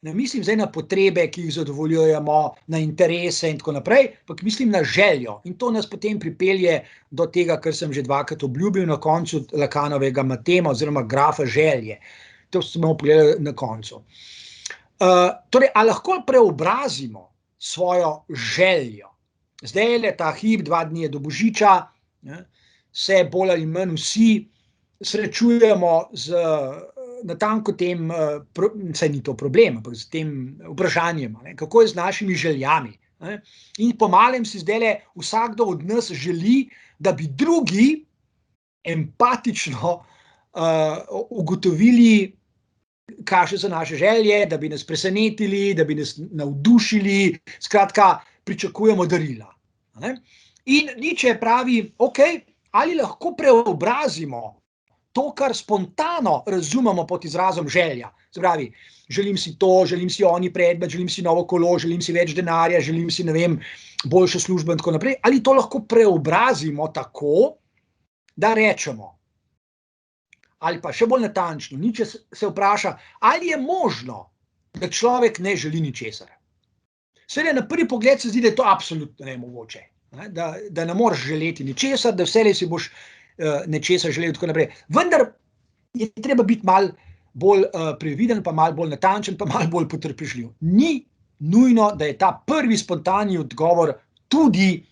ne mislim zdaj na potrebe, ki jih zadovoljujemo, na interese in tako naprej, ampak mislim na željo. In to nas potem pripelje do tega, kar sem že dvakrat obljubil na koncu Lakanovega matema oziroma grafa želje. To smo pogledali na koncu. Torej, a lahko preobrazimo svojo željo? Zdaj je ta hip, 2 dni je do Božiča, se bolj ali manj vsi srečujemo z natanko tem, saj ni to problem, ampak z tem vprašanjem, kako je z našimi željami. In po malem si zdaj vsakdo od nas želi, da bi drugi empatično ugotovili, kakšne so naše želje, da bi nas presenetili, da bi nas navdušili, skratka, pričakujemo darila. In Nietzsche pravi, ali lahko preobrazimo to, kar spontano razumemo pod izrazom želja. Se pravi, želim si to, želim si oni predmet, želim si novo kolo, želim si več denarja, želim si, boljšo službo in tako naprej. Ali to lahko preobrazimo tako, da rečemo, ali pa še bolj natančno, Nietzsche se vpraša, ali je možno, da človek ne želi ničesar. Seveda na prvi pogled se zdi, da je to absolutno nemogoče, da ne moreš želeti ničesar, da vselej si boš nečesa želel in tako naprej. Vendar je treba biti malo bolj previden, pa malo bolj natančen, pa malo bolj potrpežljiv. Ni nujno, da je ta prvi spontani odgovor tudi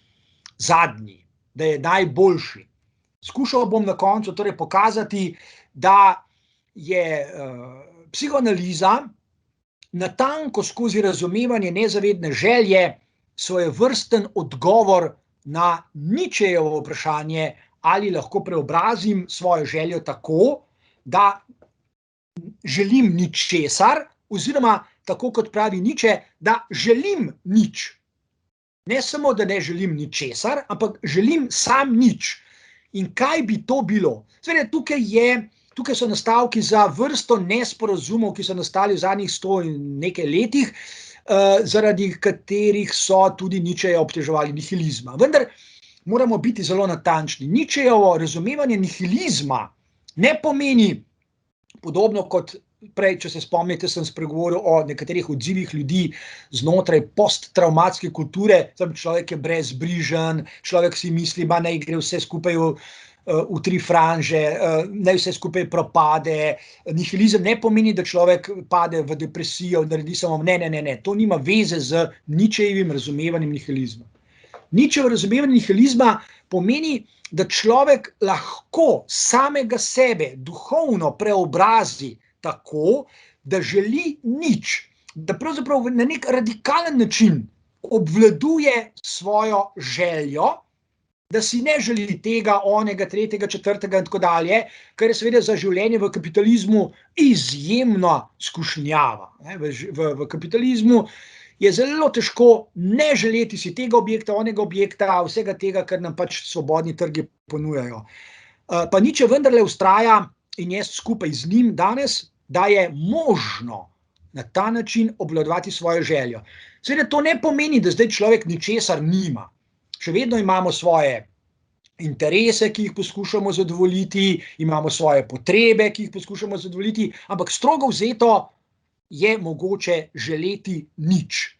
zadnji, da je najboljši. Skušal bom na koncu torej pokazati, da je psihoanaliza natanko skozi razumevanje nezavedne želje svojevrsten odgovor na Nietzschejevo vprašanje, ali lahko preobrazim svojo željo tako, da želim ničesar, oziroma tako kot pravi Nietzsche, da želim nič. Ne samo, da ne želim ničesar, ampak želim sam nič. In kaj bi to bilo? Seveda, tukaj so nastavki za vrsto nesporazumov, ki so nastali v zadnjih 100 in nekaj letih, zaradi katerih so tudi Nietzscheja obtoževali nihilizma. Vendar moramo biti zelo natančni. Nietzschejevo razumevanje nihilizma ne pomeni, podobno kot prej, če se spomnite, sem spregovoril o nekaterih odzivih ljudi znotraj posttravmatske kulture, človek je brezbrižen, človek si misli, naj gre vse skupaj v tri franže, naj vse skupaj propade. Nihilizem ne pomeni, da človek pade v depresijo, naredi samo ne. To nima veze z Nietzschejevim razumevanjem nihilizma. Nietzschejevo razumevanje nihilizma pomeni, da človek lahko samega sebe duhovno preobrazi tako, da želi nič, da pravzaprav na nek radikalen način obvladuje svojo željo, da si ne želi tega, onega, tretjega, četrtega in tako dalje, kar je seveda za življenje v kapitalizmu izjemna skušnjava. V kapitalizmu je zelo težko ne želeti si tega objekta, onega objekta, vsega tega, kar nam pač svobodni trgi ponujajo. Pa Nietzsche vendarle vztraja, in jaz skupaj z njim danes, da je možno na ta način obvladovati svojo željo. Seveda to ne pomeni, da zdaj človek ničesar nima. Še vedno imamo svoje interese, ki jih poskušamo zadovoljiti, imamo svoje potrebe, ki jih poskušamo zadovoljiti, ampak strogo vzeto je mogoče želeti nič.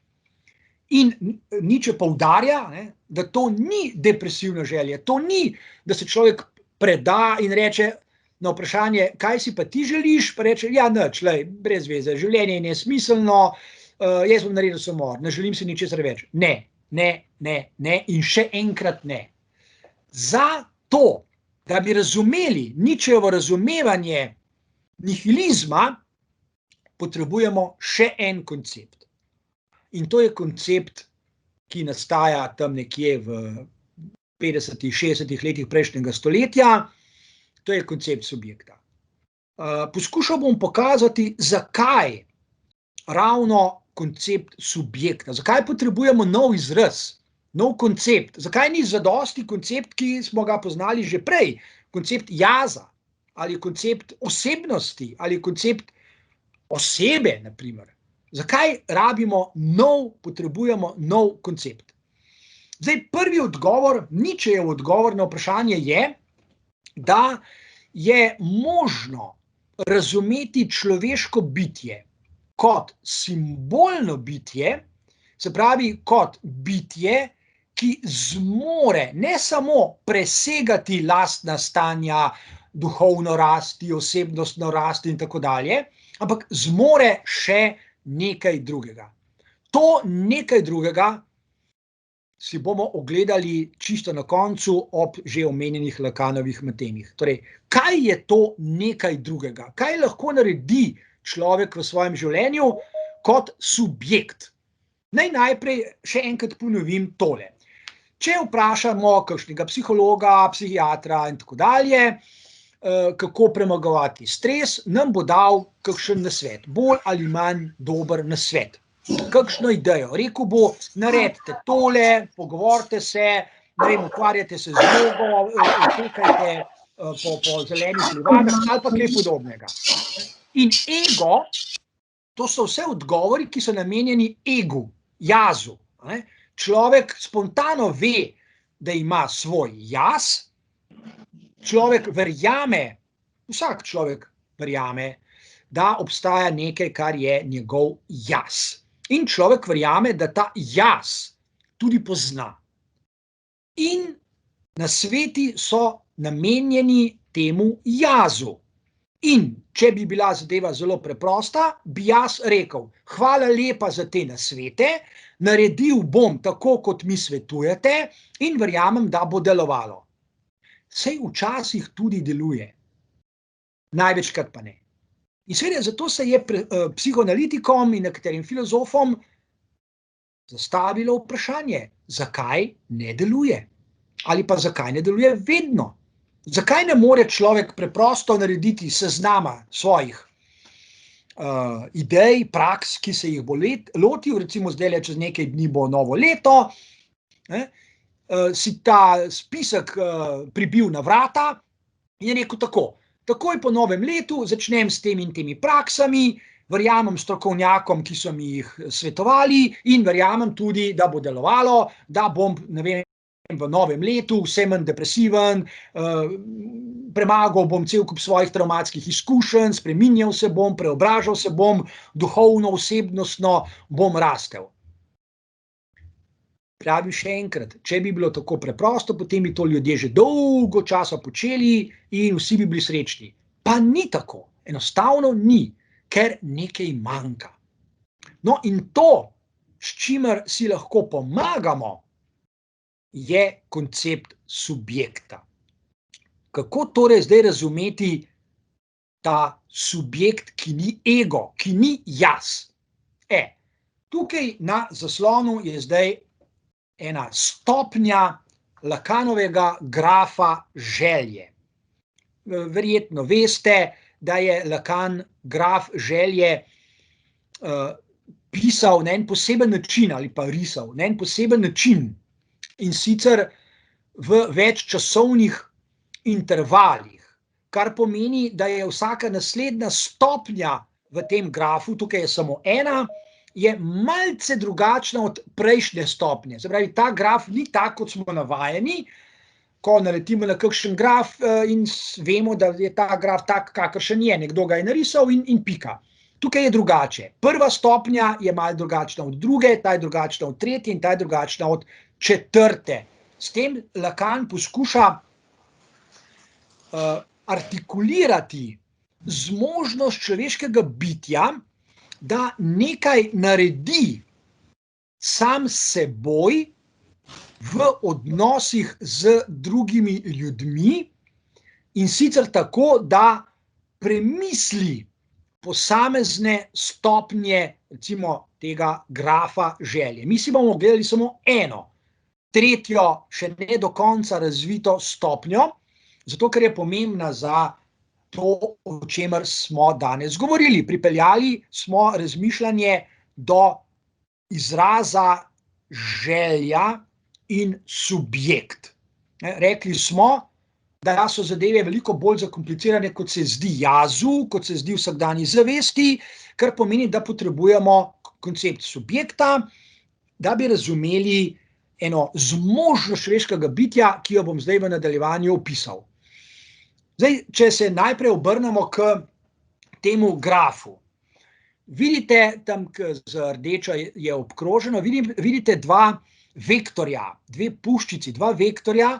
In Nietzsche poudarja, da to ni depresivna želja, to ni, da se človek preda in reče na vprašanje, kaj si pa ti želiš, pa reče, ja, nič, brez veze, življenje je nesmiselno, jaz bom naredil samomor, ne želim si ničesar več. Ne in še enkrat ne. Zato, da bi razumeli Nietzschejevo razumevanje nihilizma, potrebujemo še en koncept. In to je koncept, ki nastaja tam nekje v 50-ih, 60-ih letih prejšnjega stoletja. To je koncept subjekta. Poskušal bom pokazati, zakaj ravno koncept subjekta, zakaj potrebujemo nov izraz, nov koncept, zakaj ni zadosti koncept, ki smo ga poznali že prej, koncept jaza, ali koncept osebnosti, ali koncept osebe, na primer. Zakaj potrebujemo nov koncept? Zdaj, prvi odgovor, Nietzschejev odgovor na vprašanje je, da je možno razumeti človeško bitje kot simbolno bitje, se pravi kot bitje, ki zmore ne samo presegati lastna stanja, duhovno rasti, osebnostno rasti in tako dalje, ampak zmore še nekaj drugega. To nekaj drugega si bomo ogledali čisto na koncu ob že omenjenih Lacanovih matenih. Torej, kaj je to nekaj drugega? Kaj lahko naredi človek v svojem življenju kot subjekt? Najprej še enkrat ponovim tole. Če vprašamo kakšnega psihologa, psihiatra in tako dalje, kako premagovati stres, nam bo dal kakšen nasvet, bolj ali manj dober nasvet. Kakšno idejo. Rekel bo, naredite tole, pogovorite se, ukvarjate se z jogo, tekajte po zelenih livadah ali pa kaj podobnega. In ego, to so vse odgovori, ki so namenjeni egu, jazu. Človek spontano ve, da ima svoj jaz, človek verjame, vsak človek verjame, da obstaja nekaj, kar je njegov jaz. In človek verjame, da ta jaz tudi pozna. In nasveti so namenjeni temu jazu. In če bi bila zadeva zelo preprosta, bi jaz rekel, hvala lepa za te nasvete, naredil bom tako, kot mi svetujete in verjamem, da bo delovalo. Saj včasih tudi deluje. Največkrat pa ne. In seveda zato se je psihoanalitikom in nekaterim filozofom zastavilo vprašanje, zakaj ne deluje? Ali pa zakaj ne deluje vedno? Zakaj ne more človek preprosto narediti seznama svojih idej, praks, ki se jih bo lotil, recimo zdaj čez nekaj dni bo novo leto, si ta spisek pribil na vrata in je rekel tako, takoj po novem letu začnem s temi in temi praksami, verjamem strokovnjakom, ki so mi jih svetovali in verjamem tudi, da bo delovalo, da bom, v novem letu vse manj depresiven, premagal bom cel kup svojih travmatskih izkušenj, spreminjal se bom, preobražal se bom, duhovno, osebnostno bom rastel. Pravim še enkrat, če bi bilo tako preprosto, potem bi to ljudje že dolgo časa počeli in vsi bi bili srečni. Pa ni tako, enostavno ni, ker nekaj manjka. No, in to, s čimer si lahko pomagamo, je koncept subjekta. Kako torej zdaj razumeti ta subjekt, ki ni ego, ki ni jaz? Tukaj na zaslonu je zdaj ena stopnja Lacanovega grafa želje. Verjetno veste, da je Lacan graf želje pisal na en poseben način ali pa risal na en poseben način, in sicer v več časovnih intervalih, kar pomeni, da je vsaka naslednja stopnja v tem grafu, tukaj je samo ena, je malce drugačna od prejšnje stopnje. Se pravi, ta graf ni tak, kot smo navajeni, ko naletimo na kakšen graf in vemo, da je ta graf tak, kakršen je. Nekdo ga je narisal in pika. Tukaj je drugače. Prva stopnja je malo drugačna od druge, ta je drugačna od tretje in ta je drugačna od četrte. S tem Lacan poskuša artikulirati zmožnost človeškega bitja, da nekaj naredi sam s seboj v odnosih z drugimi ljudmi, in sicer tako, da premisli posamezne stopnje, recimo tega grafa želje. Mi si bomo gledali samo eno, tretjo, še ne do konca razvito stopnjo, zato ker je pomembna za to, o čemer smo danes govorili. Pripeljali smo razmišljanje do izraza želja in subjekt. Rekli smo, da so zadeve veliko bolj zakomplicirane, kot se zdi jazu, kot se zdi vsakdanji zavesti, kar pomeni, da potrebujemo koncept subjekta, da bi razumeli eno zmožnost človeškega bitja, ki jo bom zdaj v nadaljevanju opisal. Zdaj, če se najprej obrnemo k temu grafu. Vidite, tam z rdečo je obkroženo, vidite dva vektorja, dve puščici, dva vektorja,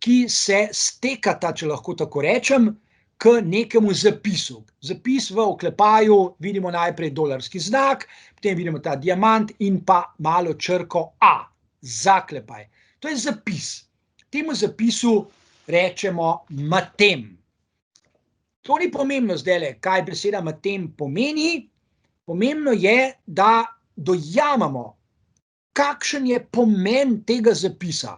ki se stekata, če lahko tako rečem, k nekemu zapisu. Zapis v oklepaju, vidimo najprej dolarski znak, potem vidimo ta diamant in pa malo črko A, zaklepaj. To je zapis. Temu zapisu rečemo matem. To ni pomembno zdajle, kaj beseda matem pomeni. Pomembno je, da dojamemo, kakšen je pomen tega zapisa.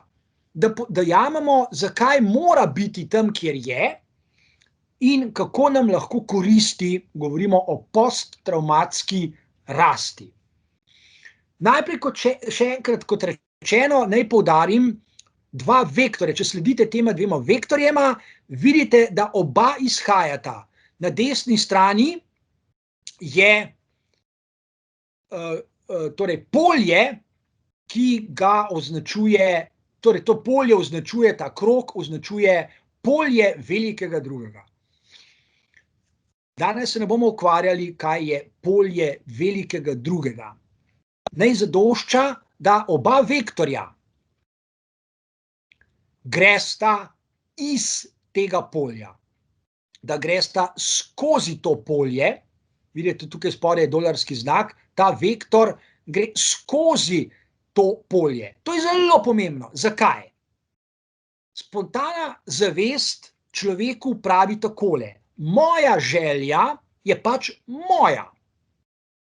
Da dojamemo, zakaj mora biti tam, kjer je, in kako nam lahko koristi, govorimo o posttravmatski rasti. Najprej, še enkrat, kot rečeno, naj poudarim dva vektorja. Če sledite tema dvema vektorjema, vidite, da oba izhajata. Na desni strani je torej polje, ki ga označuje, torej to polje označuje, ta krog označuje polje velikega drugega. Danes se ne bomo ukvarjali, kaj je polje velikega drugega. Naj zadošča, da oba vektorja gresta iz tega polja, da gresta skozi to polje. Vidite, tukaj spodaj je dolarski znak, ta vektor gre skozi to polje. To je zelo pomembno. Zakaj? Spontana zavest človeku pravi takole: moja želja je pač moja.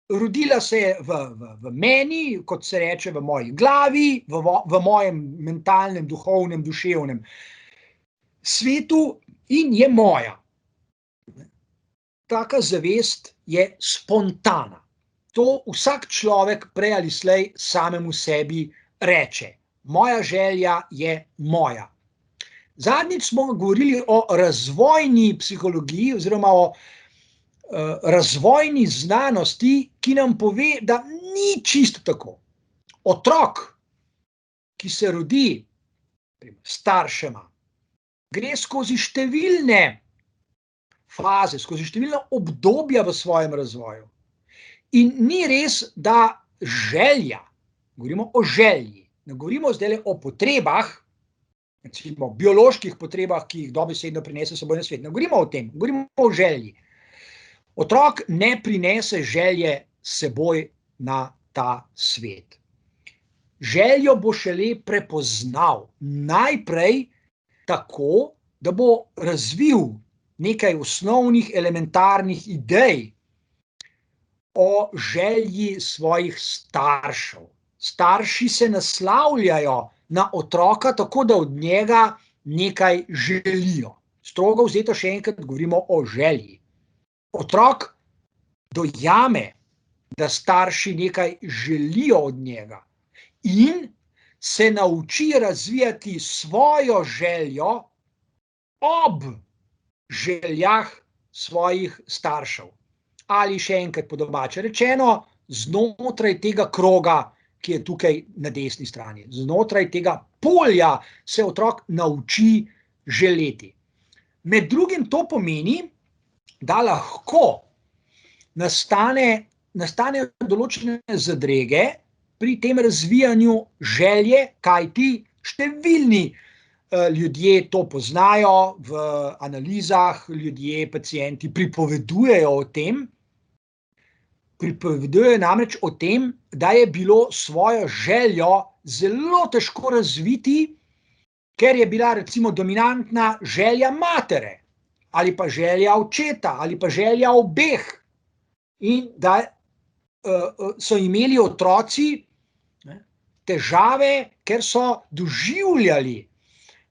Rodila se je v meni, kot se reče, v moji glavi, v mojem mentalnem, duhovnem, duševnem svetu in je moja. Taka zavest je spontana. To vsak človek prej ali slej samemu sebi reče: moja želja je moja. Zadnjič smo govorili o razvojni psihologiji oziroma o razvojni znanosti, ki nam pove, da ni čisto tako. Otrok, ki se rodi staršema, gre skozi številne faze, skozi številna obdobja v svojem razvoju. In ni res, da želja, govorimo o želji, ne govorimo zdaj o potrebah, recimo bioloških potrebah, ki jih dobesedno prinese s seboj na svet. Ne govorimo o tem, govorimo o želji. Otrok ne prinese želje s seboj na ta svet. Željo bo šele prepoznal najprej tako, da bo razvil nekaj osnovnih elementarnih idej o želji svojih staršev. Starši se naslavljajo na otroka tako, da od njega nekaj želijo. Strogo vzeto še enkrat govorimo o želji. Otrok dojame, da starši nekaj želijo od njega in se nauči razvijati svojo željo ob željah svojih staršev. Ali še enkrat po domače rečeno, znotraj tega kroga, ki je tukaj na desni strani. Znotraj tega polja se otrok nauči želeti. Med drugim to pomeni, da lahko nastanejo določene zadrege pri tem razvijanju želje, kajti številni ljudje to poznajo v analizah, ljudje, pacienti pripovedujejo o tem, pripovedujejo namreč o tem, da je bilo svojo željo zelo težko razviti, ker je bila recimo dominantna želja matere, ali pa želja očeta, ali pa želja obeh. In da so imeli otroci težave, ker so doživljali,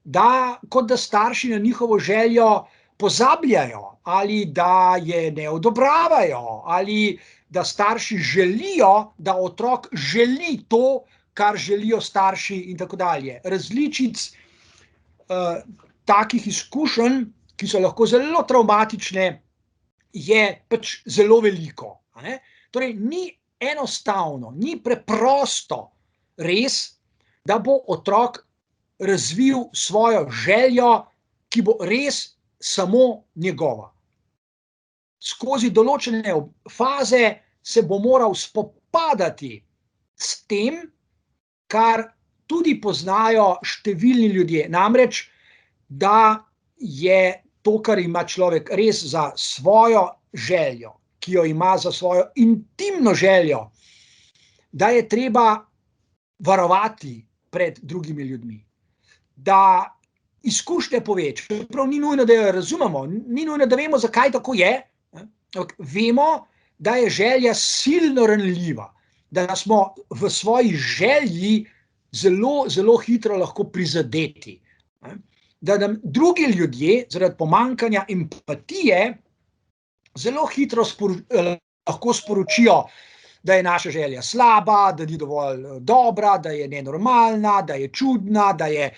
da kot da starši na njihovo željo pozabljajo, ali da je ne odobravajo, ali da starši želijo, da otrok želi to, kar želijo starši in tako dalje. Različic takih izkušenj, ki so lahko zelo travmatične, je pač zelo veliko. Torej, ni enostavno, ni preprosto res, da bo otrok razvil svojo željo, ki bo res samo njegova. Skozi določene faze se bo moral spopadati s tem, kar tudi poznajo številni ljudje. Namreč, da je to, kar ima človek res za svojo željo, ki jo ima za svojo intimno željo, da je treba varovati pred drugimi ljudmi. Da izkušnje pove, čeprav ni nujno, da jo razumemo, ni nujno, da vemo, zakaj tako je, ampak vemo, da je želja silno ranljiva, da smo v svoji želji zelo, zelo hitro lahko prizadeti. Da nam drugi ljudje zaradi pomanjkanja empatije zelo hitro lahko sporočijo, da je naša želja slaba, da ni dovolj dobra, da je nenormalna, da je čudna, da je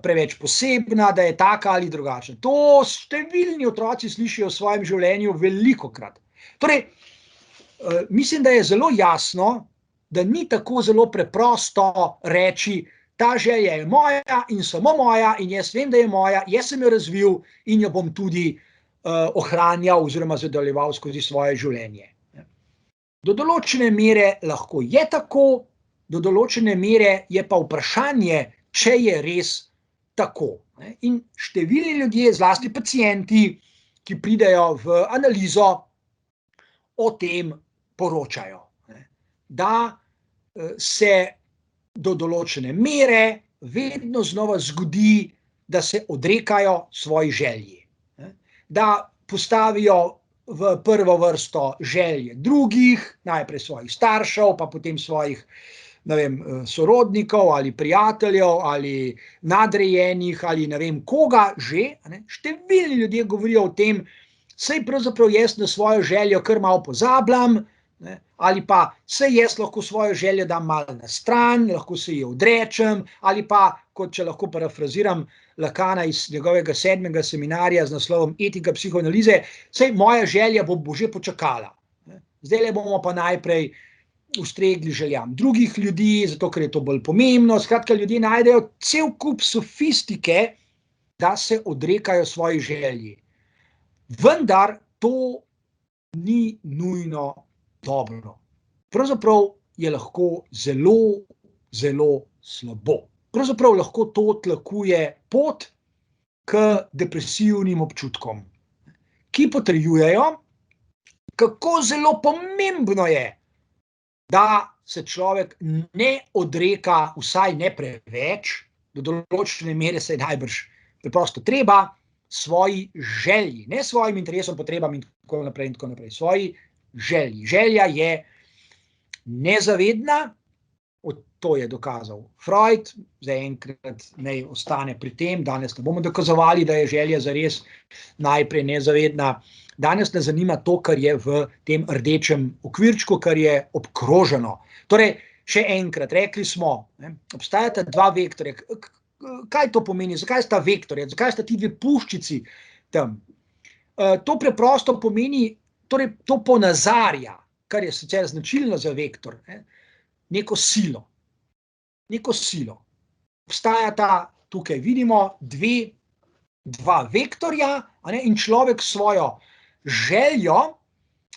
preveč posebna, da je taka ali drugačna. To številni otroci slišijo v svojem življenju velikokrat. Torej, mislim, da je zelo jasno, da ni tako zelo preprosto reči, ta želja je moja in samo moja in jaz vem, da je moja, jaz sem jo razvil in jo bom tudi ohranjal oziroma zadaljeval skozi svoje življenje. Do določene mere lahko je tako, do določene mere je pa vprašanje, če je res tako. In številni ljudje, zlasti pacienti, ki pridejo v analizo, o tem poročajo. Da se do določene mere vedno znova zgodi, da se odrekajo svoji želji. Da postavijo v prvo vrsto želje drugih, najprej svojih staršev, pa potem svojih, ne vem, sorodnikov ali prijateljev ali nadrejenih ali ne vem koga že. Številni ljudje govorijo o tem, saj pravzaprav jaz na svojo željo kar malo pozabljam, ali pa saj jaz lahko svojo željo dam malo na stran, lahko se ji odrečem, ali pa, kot če lahko parafraziram Lacana iz njegovega 7. seminarja z naslovom Etika psihoanalize, saj moja želja bo že počakala. Zdajle bomo pa najprej ustregli željam drugih ljudi, zato ker je to bolj pomembno. Skratka, ljudje najdejo cel kup sofistike, da se odrekajo svoji želji. Vendar to ni nujno dobro. Pravzaprav je lahko zelo, zelo slabo. Pravzaprav lahko to tlakuje pot k depresivnim občutkom, ki potrjujejo, kako zelo pomembno je, da se človek ne odreka, vsaj ne preveč, do določene mere se je najbrž preprosto treba, svoji želji, ne svojim interesom, potrebam in tako naprej, svoji želji. Želja je nezavedna, to je dokazal Freud, zaenkrat naj ostane pri tem, danes ne bomo dokazovali, da je želja zares najprej nezavedna. Danes nas zanima to, kar je v tem rdečem okvirčku, kar je obkroženo. Torej, še enkrat, rekli smo, obstajata dva vektorja. Kaj to pomeni? Zakaj sta vektorja? Zakaj sta ti dve puščici tam? To preprosto pomeni, torej to ponazarja, kar je sicer značilno za vektor, neko silo. Neko silo. Obstajata, tukaj vidimo, dva vektorja, in človek svojo željo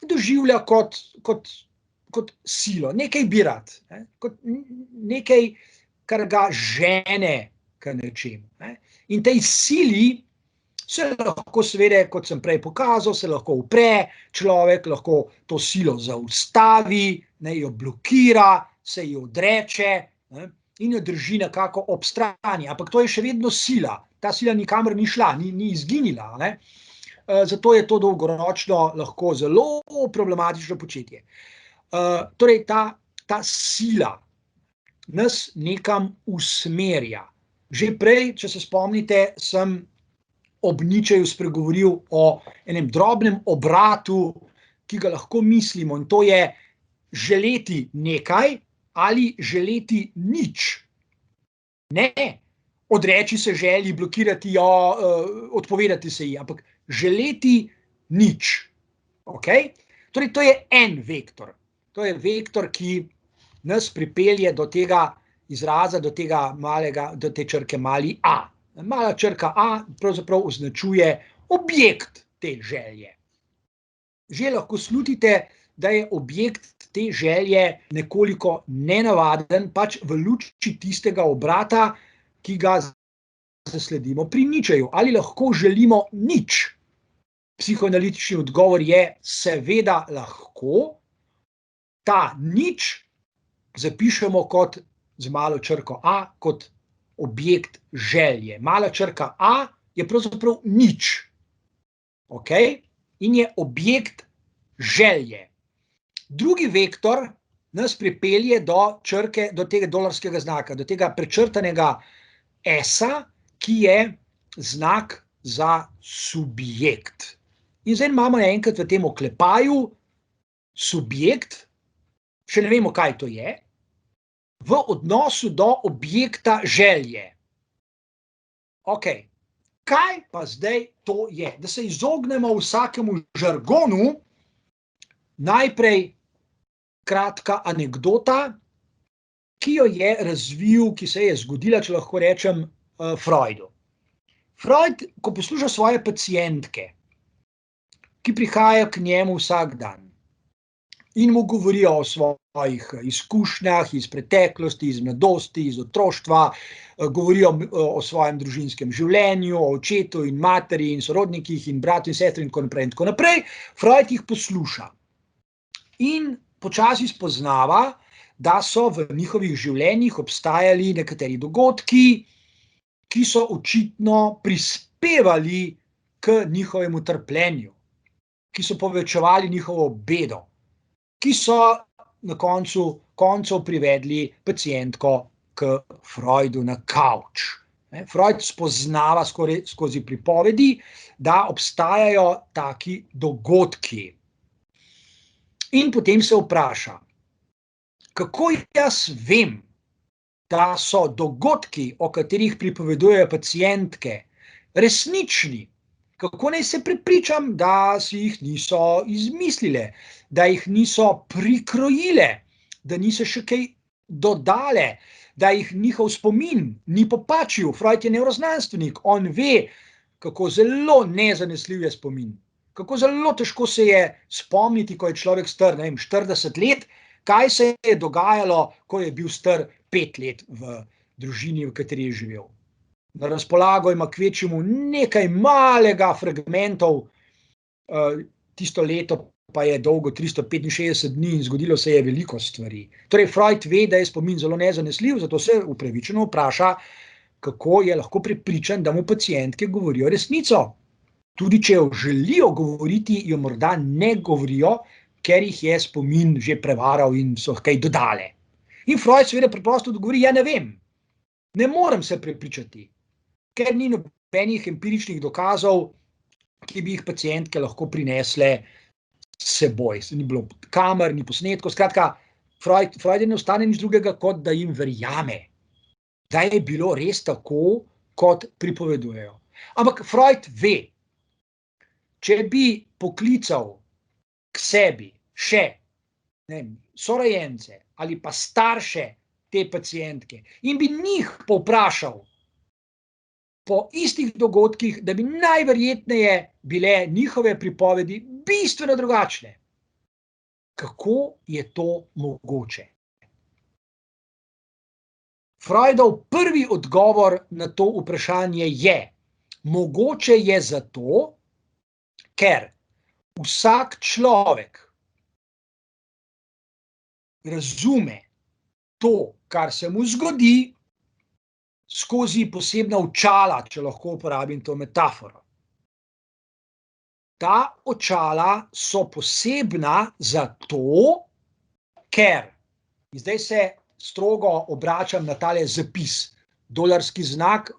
doživlja kot silo, nekaj bi rad, kot nekaj, kar ga žene k nečemu. In tej sili se lahko, seveda, kot sem prej pokazal, se lahko upre, človek lahko to silo zaustavi, jo blokira, se ji odreče in jo drži nekako ob strani. Ampak to je še vedno sila. Ta sila nikamor ni šla, ni izginila. Zato je to dolgoročno lahko zelo problematično početje. Torej, ta sila nas nekam usmerja. Že prej, če se spomnite, sem ob Nietzscheju spregovoril o enem drobnem obratu, ki ga lahko mislimo, in to je želeti nekaj ali želeti nič. Ne odreči se želji, blokirati jo, odpovedati se ji, ampak želeti nič. Okay? Torej, to je en vektor. To je vektor, ki nas pripelje do tega izraza, do te črke mali a. Mala črka a pravzaprav označuje objekt te želje. Že lahko slutite, da je objekt te želje nekoliko nenavaden, pač v luči tistega obrata, ki ga zasledimo pri Nietzscheju. Ali lahko želimo nič? Psihoanalitični odgovor je, seveda lahko. Ta nič zapišemo kot z malo črko a, kot objekt želje. Mala črka a je pravzaprav nič. Okay? In je objekt želje. Drugi vektor nas pripelje do črke, do tega dolarskega znaka, do tega prečrtanega S-a, ki je znak za subjekt. In zdaj imamo enkrat v tem oklepaju subjekt, še ne vemo, kaj to je, v odnosu do objekta želje. Ok, kaj pa zdaj to je? Da se izognemo vsakemu žargonu, najprej kratka anekdota, ki jo je razvil, ki se je zgodila, če lahko rečem, Freudu. Freud, ko posluša svoje pacientke, ki prihajajo k njemu vsak dan in mu govorijo o svojih izkušnjah iz preteklosti, iz mladosti, iz otroštva, govorijo o svojem družinskem življenju, o očetu in materi in sorodnikih in bratu in sestri in tako naprej, Freud jih posluša. In počasi spoznava, da so v njihovih življenjih obstajali nekateri dogodki, ki so očitno prispevali k njihovemu trpljenju, ki so povečevali njihovo bedo, ki so na koncu privedli pacientko k Freudu na kavč. Freud spoznava skozi pripovedi, da obstajajo taki dogodki. In potem se vpraša, kako jaz vem, da so dogodki, o katerih pripovedujejo pacientke, resnični? Kako naj se prepričam, da si jih niso izmislile, da jih niso prikrojile, da niso še kaj dodale, da jih njihov spomin ni popačil? Freud je nevroznanstvenik, on ve, kako zelo nezanesljiv je spomin. Kako zelo težko se je spomniti, ko je človek star, 40 let, kaj se je dogajalo, ko je bil star 5 let v družini, v kateri je živel. Na razpolago ima kvečjemu nekaj malega fragmentov, tisto leto pa je dolgo 365 dni in zgodilo se je veliko stvari. Torej, Freud ve, da je spomin zelo nezanesljiv, zato se upravičeno vpraša, kako je lahko prepričan, da mu pacientke govorijo resnico. Tudi če jo želijo govoriti, jo morda ne govorijo, ker jih je spomin že prevaral in so kaj dodale. In Freud seveda preprosto odgovori, ja ne vem, ne morem se prepričati, ker ni nobenih empiričnih dokazov, ki bi jih pacientke lahko prinesle s seboj. Ni bilo kamer, ni posnetkov. Skratka, Freud ne ostane nič drugega, kot da jim verjame, da je bilo res tako, kot pripovedujejo. Ampak Freud ve, če bi poklical k sebi še sorojence ali pa starše te pacientke in bi njih povprašal po istih dogodkih, da bi najverjetneje bile njihove pripovedi bistveno drugačne. Kako je to mogoče? Freudov prvi odgovor na to vprašanje je: mogoče je zato, ker vsak človek razume to, kar se mu zgodi, skozi posebna očala, če lahko uporabim to metaforo. Ta očala so posebna zato, ker, in zdaj se strogo obračam na tale zapis, dolarski znak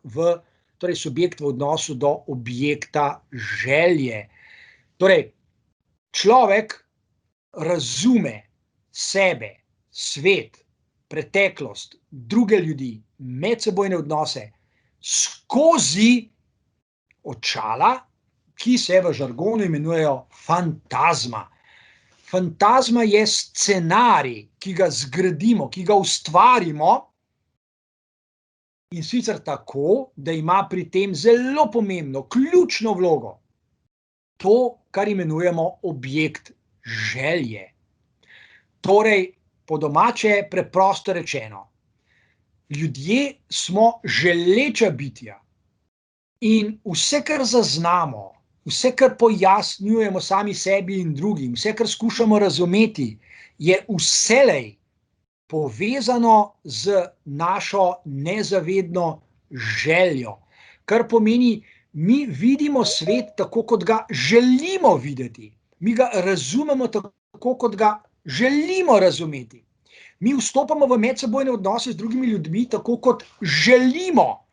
torej subjekt v odnosu do objekta želje. Torej, človek razume sebe, svet, preteklost, druge ljudi, medsebojne odnose skozi očala, ki se v žargonu imenujejo fantazma. Fantazma je scenarij, ki ga zgradimo, ki ga ustvarimo, in sicer tako, da ima pri tem zelo pomembno, ključno vlogo to, kar imenujemo objekt želje. Torej, po domače preprosto rečeno, ljudje smo želeča bitja in vse, kar zaznamo, vse, kar pojasnjujemo sami sebi in drugim, vse, kar skušamo razumeti, je vselej povezano z našo nezavedno željo, kar pomeni, mi vidimo svet tako, kot ga želimo videti. Mi ga razumemo tako, kot ga želimo razumeti. Mi vstopamo v medsebojne odnose z drugimi ljudmi tako, kot želimo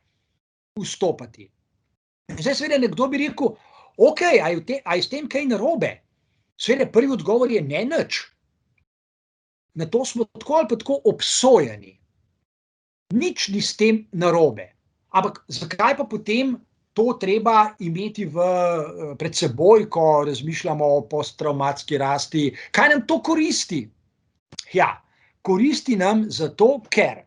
vstopati. Zdaj seveda nekdo bi rekel, ok, a je s tem kaj narobe? Seveda prvi odgovor je ne nič. Na to smo tako ali pa tako obsojeni. Nič ni s tem narobe. Ampak zakaj pa potem to treba imeti pred seboj, ko razmišljamo o posttravmatski rasti? Kaj nam to koristi? Ja, koristi nam zato, ker,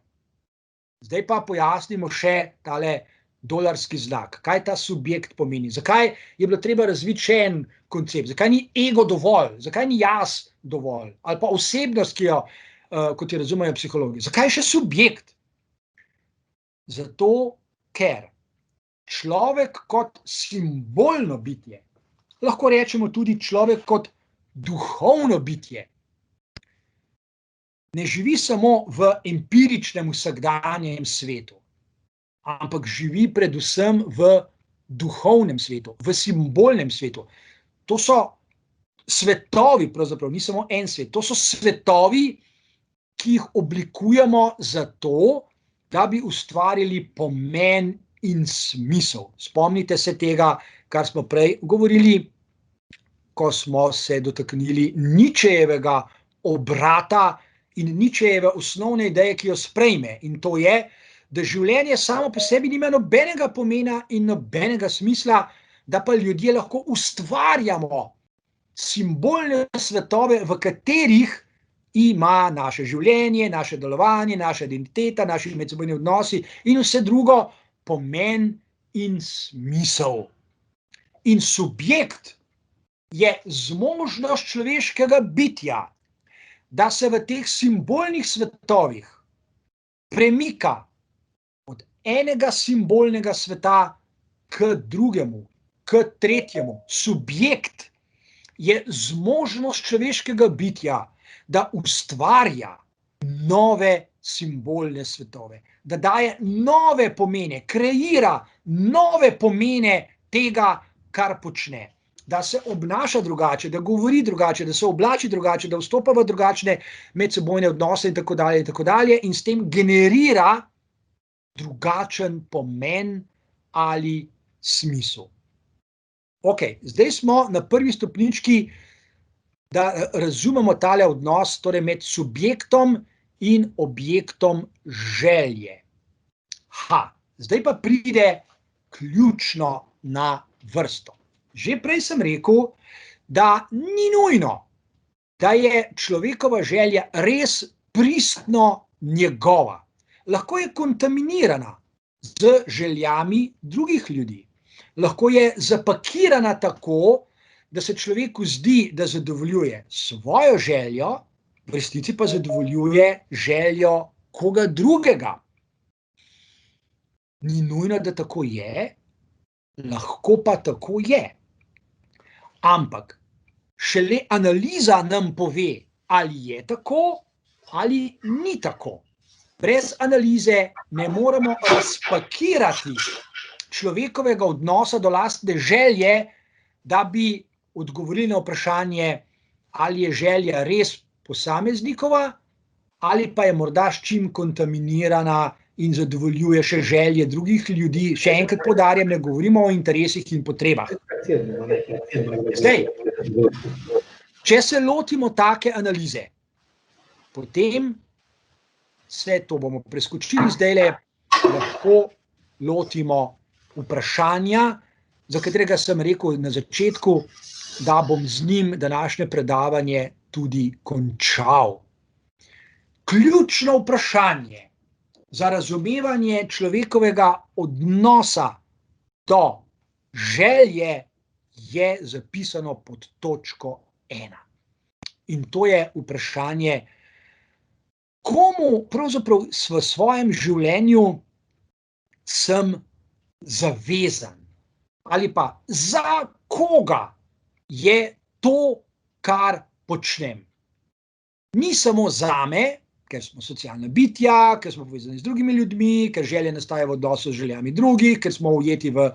zdaj pa pojasnimo še tale dolarski znak. Kaj ta subjekt pomeni? Zakaj je bilo treba razviti še en koncept? Zakaj ni ego dovolj? Zakaj ni jaz dovolj? Ali pa osebnost, ki jo, kot jo razumejo psihologi. Zakaj še subjekt? Zato, ker človek kot simbolno bitje, lahko rečemo tudi človek kot duhovno bitje, ne živi samo v empiričnem vsakdanjem svetu, ampak živi predvsem v duhovnem svetu, v simbolnem svetu. To so svetovi, pravzaprav ni samo en svet, to so svetovi, ki jih oblikujemo zato, da bi ustvarili pomen in smisel. Spomnite se tega, kar smo prej govorili, ko smo se dotaknili Nietzschejevega obrata in Nietzschejeve osnovne ideje, ki jo sprejme. In to je, da življenje samo po sebi nima nobenega pomena in nobenega smisla, da pa ljudje lahko ustvarjamo simbolne svetove, v katerih ima naše življenje, naše delovanje, naša identiteta, naši medsebojni odnosi in vse drugo pomen in smisel. In subjekt je zmožnost človeškega bitja, da se v teh simbolnih svetovih premika od enega simbolnega sveta k drugemu, k tretjemu. Subjekt je zmožnost človeškega bitja, da ustvarja nove simbolne svetove, da daje nove pomene, kreira nove pomene tega, kar počne. Da se obnaša drugače, da govori drugače, da se oblači drugače, da vstopa v drugačne medsebojne odnose in tako dalje, in s tem generira drugačen pomen ali smisel. Ok, zdaj smo na prvi stopnički, da razumemo tale odnos, torej med subjektom in objektom želje. Zdaj pa pride ključno na vrsto. Že prej sem rekel, da ni nujno, da je človekova želja res pristno njegova. Lahko je kontaminirana z željami drugih ljudi. Lahko je zapakirana tako, da se človeku zdi, da zadovoljuje svojo željo, v resnici pa zadovoljuje željo koga drugega. Ni nujno, da tako je, lahko pa tako je. Ampak šele analiza nam pove, ali je tako ali ni tako. Brez analize ne moremo razpakirati človekovega odnosa do lastne želje, da bi odgovorili na vprašanje, ali je želja res posameznikova ali pa je morda s čim kontaminirana in zadovoljuje še želje drugih ljudi. Še enkrat poudarjam, ne govorimo o interesih in potrebah. Zdaj, če se lotimo take analize, potem se, to bomo preskočili zdajle, lahko lotimo vprašanja, za katerega sem rekel na začetku, da bom z njim današnje predavanje tudi končal. Ključno vprašanje za razumevanje človekovega odnosa do želje je zapisano pod točko 1. In to je vprašanje, komu pravzaprav v svojem življenju sem zavezan ali pa za koga je to, kar počnem. Ni samo zame, ker smo socialna bitja, ker smo povezani z drugimi ljudmi, ker želje nastajajo v odnosu z željami drugih, ker smo ujeti v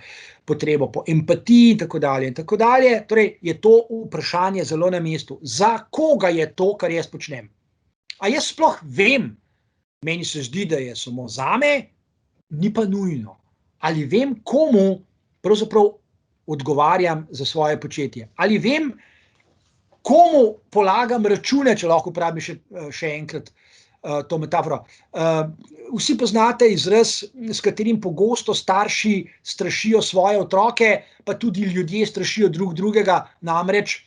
potrebo po empatiji in tako dalje in tako dalje. Torej je to vprašanje zelo na mestu. Za koga je to, kar jaz počnem? A jaz sploh vem, meni se zdi, da je samo zame, ni pa nujno. Ali vem, komu pravzaprav odgovarjam za svoje početje? Ali vem, komu polagam račune, če lahko uporabim še enkrat to metaforo. Vsi poznate izraz, s katerim pogosto starši strašijo svoje otroke, pa tudi ljudje strašijo drug drugega, namreč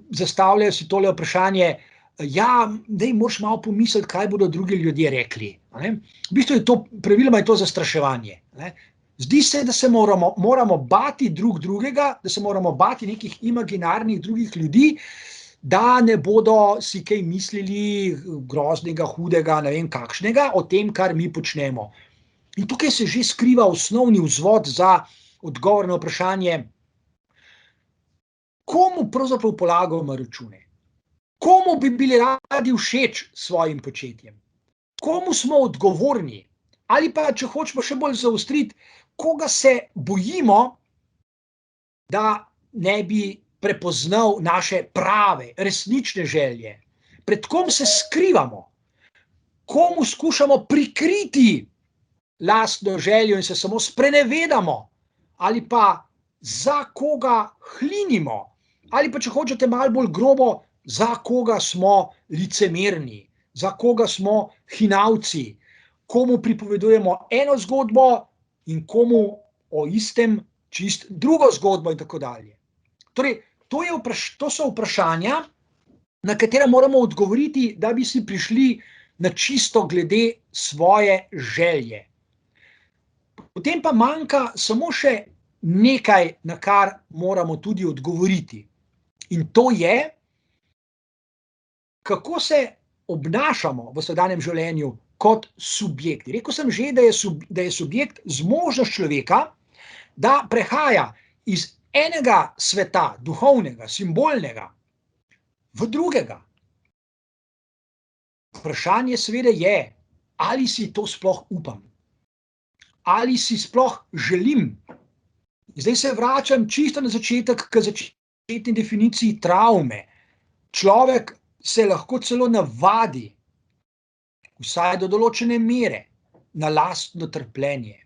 zastavljajo si tole vprašanje, daj moraš malo pomisliti, kaj bodo drugi ljudje rekli. V bistvu je to, praviloma je to zastraševanje. Zdi se, da se moramo bati drug drugega, da se moramo bati nekih imaginarnih drugih ljudi, da ne bodo si kaj mislili groznega, hudega, ne vem kakšnega, o tem, kar mi počnemo. In tukaj se že skriva osnovni vzvod za odgovor na vprašanje, komu pravzaprav polagamo račune? Komu bi bili radi všeč svojim početjem? Komu smo odgovorni? Ali pa, če hočemo še bolj zaostriti, koga se bojimo, da ne bi prepoznal naše prave, resnične želje? Pred kom se skrivamo? Komu skušamo prikriti lastno željo in se samo sprenevedamo? Ali pa za koga hlinimo? Ali pa, če hočete malo bolj grobo, za koga smo licemerni? Za koga smo hinavci? Komu pripovedujemo eno zgodbo in komu o istem čist drugo zgodbo in tako dalje. Torej, to so vprašanja, na katera moramo odgovoriti, da bi si prišli na čisto glede svoje želje. Potem pa manjka samo še nekaj, na kar moramo tudi odgovoriti. In to je, kako se obnašamo v vsakdanjem življenju kot subjekti. Rekel sem že, da je subjekt zmožnost človeka, da prehaja iz enega sveta, duhovnega, simbolnega, v drugega. Vprašanje seveda je, ali si to sploh upam, ali si sploh želim. Zdaj se vračam čisto na začetek k začetni definiciji travme. Človek se lahko celo navadi, vsaj do določene mere, na lastno trpljenje.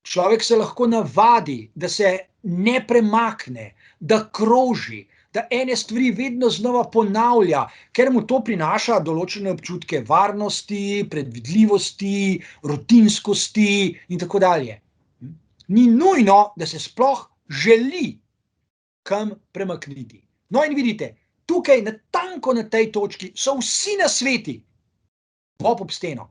Človek se lahko navadi, da se ne premakne, da kroži, da ene stvari vedno znova ponavlja, ker mu to prinaša določene občutke varnosti, predvidljivosti, rutinskosti in tako dalje. Ni nujno, da se sploh želi kam premakniti. No in vidite, tukaj natanko na tej točki so vsi nasveti bob ob steno.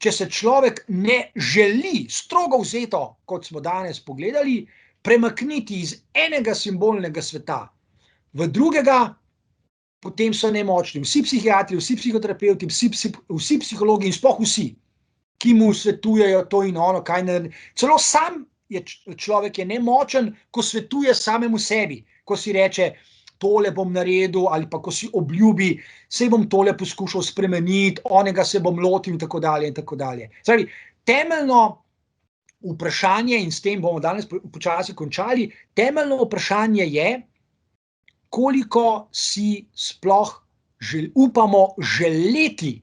Če se človek ne želi, strogo vzeto, kot smo danes pogledali, premakniti iz enega simbolnega sveta v drugega, potem so nemočni. Vsi psihiatri, vsi psihoterapeuti, vsi psihologi in sploh vsi, ki mu svetujejo to in ono, kaj ne. Celo sam človek je nemočen, ko svetuje samemu sebi, ko si reče, tole bom naredil, ali pa ko si obljubi, saj bom tole poskušal spremeniti, onega se bom lotil in tako dalje in tako dalje. Zdaj, temeljno vprašanje, in s tem bomo danes počasi končali, temeljno vprašanje je, koliko si sploh upamo želeti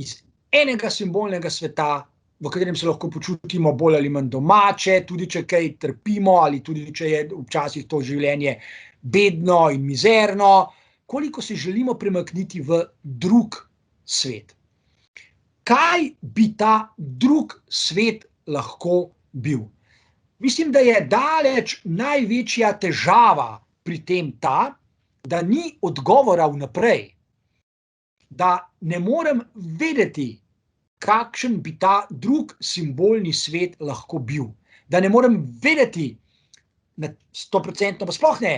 iz enega simbolnega sveta, v katerem se lahko počutimo bolj ali manj domače, tudi če kaj trpimo, ali tudi če je včasih to življenje bedno in mizerno, koliko se želimo premakniti v drug svet. Kaj bi ta drug svet lahko bil? Mislim, da je daleč največja težava pri tem ta, da ni odgovora vnaprej, da ne morem vedeti, kakšen bi ta drug simbolni svet lahko bil. Da ne morem vedeti, 100% pa sploh ne,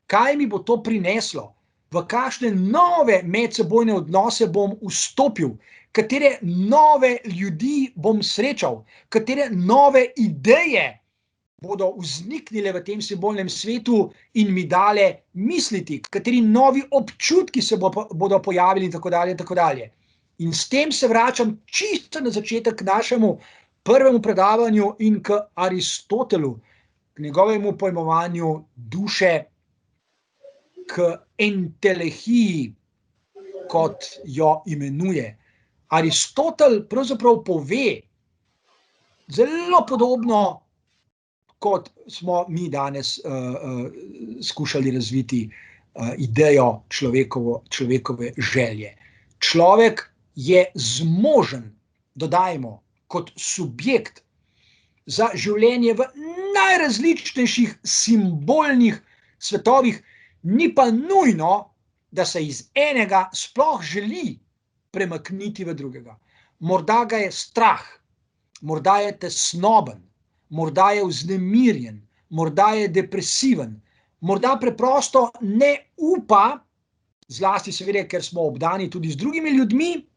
kaj mi bo to prineslo, v kakšne nove medsebojne odnose bom vstopil, katere nove ljudi bom srečal, katere nove ideje bodo vzniknile v tem simbolnem svetu in mi dale misliti, kateri novi občutki se bodo pojavili in tako dalje in tako dalje. In s tem se vračam čisto na začetek k našemu prvemu predavanju in k Aristotelu, k njegovemu pojmovanju duše, k entelehiji, kot jo imenuje. Aristotel pravzaprav pove zelo podobno, kot smo mi danes skušali razviti idejo človekove želje. Človek je zmožen, dodajmo, kot subjekt za življenje v najrazličnejših simbolnih svetovih, ni pa nujno, da se iz enega sploh želi premakniti v drugega. Morda ga je strah, morda je tesnoben, morda je vznemirjen, morda je depresiven, morda preprosto ne upa, zlasti seveda, ker smo obdani tudi z drugimi ljudmi,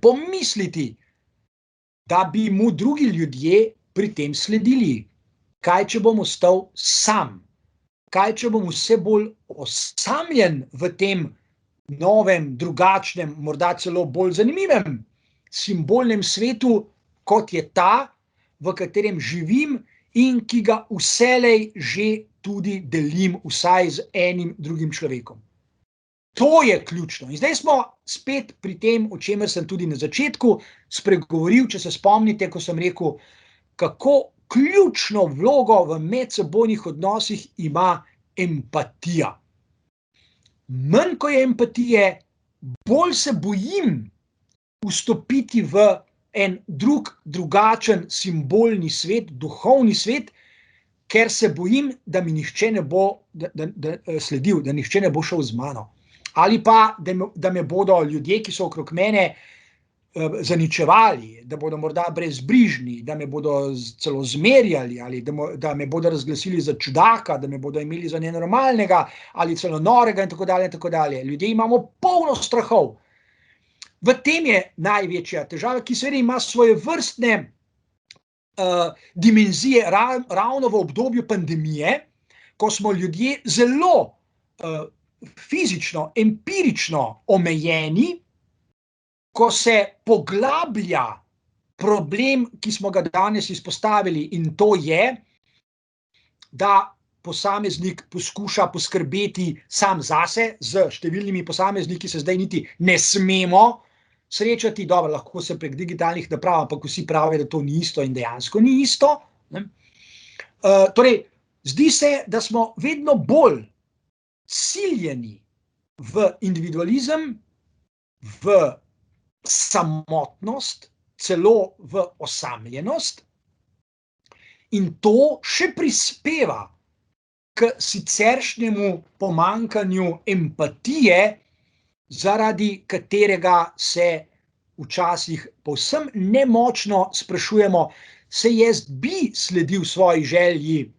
pomisliti, da bi mu drugi ljudje pri tem sledili. Kaj, če bom ostal sam? Kaj, če bom vse bolj osamljen v tem novem, drugačnem, morda celo bolj zanimivem simbolnem svetu, kot je ta, v katerem živim in ki ga vselej že tudi delim vsaj z enim drugim človekom. To je ključno. In zdaj smo spet pri tem, o čemer sem tudi na začetku spregovoril, če se spomnite, ko sem rekel, kako ključno vlogo v medsebojnih odnosih ima empatija. Manj, ko je empatije, bolj se bojim vstopiti v en drugačen simbolni svet, duhovni svet, ker se bojim, da mi nihče ne bo sledil, da nihče ne bo šel z mano. Ali pa, da me bodo ljudje, ki so okrog mene, zaničevali, da bodo morda brezbrižni, da me bodo celo zmerjali ali da me bodo razglasili za čudaka, da me bodo imeli za nenormalnega ali celo norega in tako dalje in tako dalje. Ljudje imamo polno strahov. V tem je največja težava, ki seveda ima svoje vrstne dimenzije ravno v obdobju pandemije, ko smo ljudje zelo fizično, empirično omejeni, ko se poglablja problem, ki smo ga danes izpostavili, in to je, da posameznik poskuša poskrbeti sam zase, z številnimi posamezniki se zdaj niti ne smemo srečati, dobro, lahko se prek digitalnih naprav, ampak vsi pravijo, da to ni isto in dejansko ni isto. Torej, zdi se, da smo vedno bolj ciljeni v individualizem, v samotnost, celo v osamljenost, in to še prispeva k siceršnjemu pomanjkanju empatije, zaradi katerega se včasih povsem nemočno sprašujemo, se jaz bi sledil svoji želji,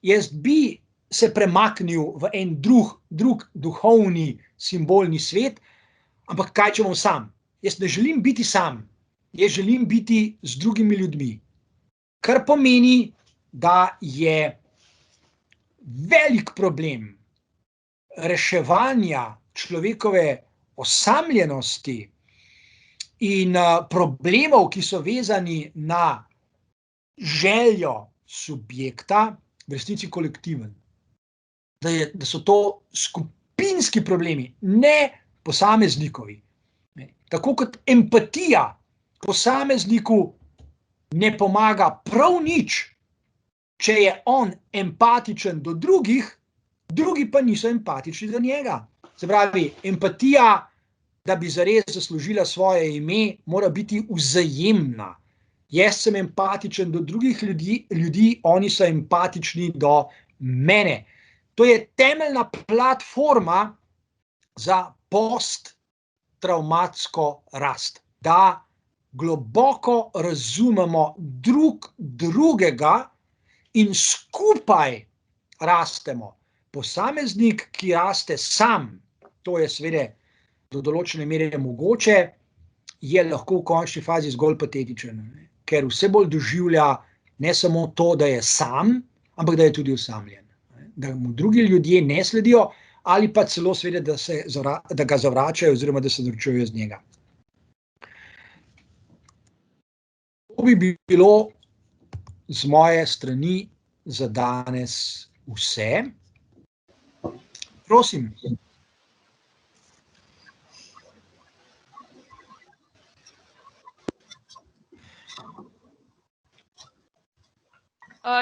jaz bi se premaknil v en drug duhovni simbolni svet, ampak kaj če bom sam? Jaz ne želim biti sam, jaz želim biti z drugimi ljudmi. Kar pomeni, da je velik problem reševanja človekove osamljenosti in problemov, ki so vezani na željo subjekta, v resnici kolektiven. Da so to skupinski problemi, ne posameznikovi. Tako kot empatija posamezniku ne pomaga prav nič, če je on empatičen do drugih, drugi pa niso empatični do njega. Se pravi, empatija, da bi zares zaslužila svoje ime, mora biti vzajemna. Jaz sem empatičen do drugih ljudi, oni so empatični do mene. To je temeljna platforma za posttravmatsko rast. Da globoko razumemo drugega in skupaj rastemo. Posameznik, ki raste sam, to je seveda do določene mere mogoče, je lahko v končni fazi zgolj patetičen, ker vse bolj doživlja ne samo to, da je sam, ampak da je tudi osamljen. Da mu drugi ljudje ne sledijo ali pa celo seveda, da ga zavračajo oziroma da se norčujejo z njega. To bi bilo z moje strani za danes vse. Prosim.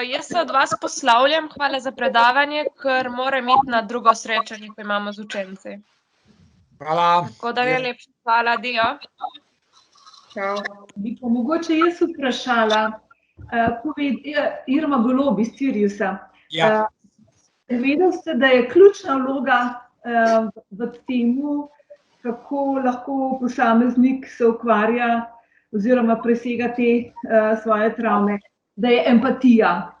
Jaz se od vas poslavljam, hvala za predavanje, ker moram iti na drugo srečanje, ko imamo z učenci. Hvala. Tako da najlepša hvala, Dio. Bi pa mogoče jaz vprašala, Irma Golob iz Siriusa. Ja. Vedel ste, da je ključna vloga v temu, kako lahko posameznik se ukvarja oziroma presega te svoje travme, da je empatija.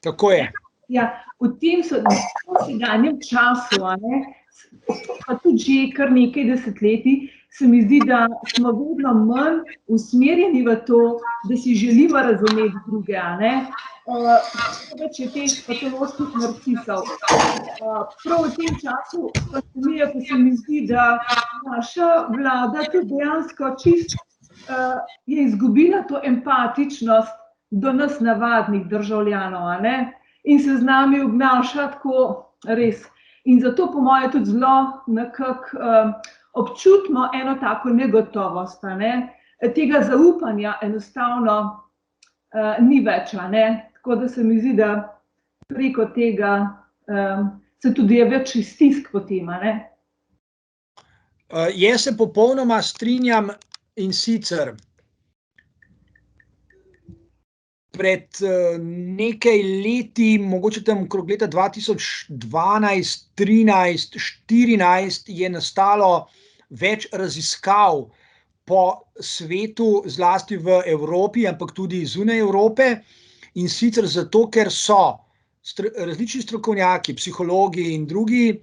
Tako je. Ja, v tem sedanjem času, pa tudi že kar nekaj desetletij, se mi zdi, da smo vedno manj usmerjeni v to, da si želimo razumeti druge, več je teh patoloških narcisov. Prav v tem času pandemije pa se mi zdi, da naša vlada tudi dejansko je izgubila to empatičnost do nas navadnih državljanov, in se z nami obnaša tako res. In zato po moje tudi zelo nekako občutimo eno tako negotovost, tega zaupanja enostavno ni več, tako da se mi zdi, da preko tega se tudi je več stisk potem, Jaz se popolnoma strinjam, in sicer pred nekaj leti, mogoče tam okrog leta 2012, 13, 14 je nastalo več raziskav po svetu, zlasti v Evropi, ampak tudi zunaj Evrope, in sicer zato, ker so različni strokovnjaki, psihologi in drugi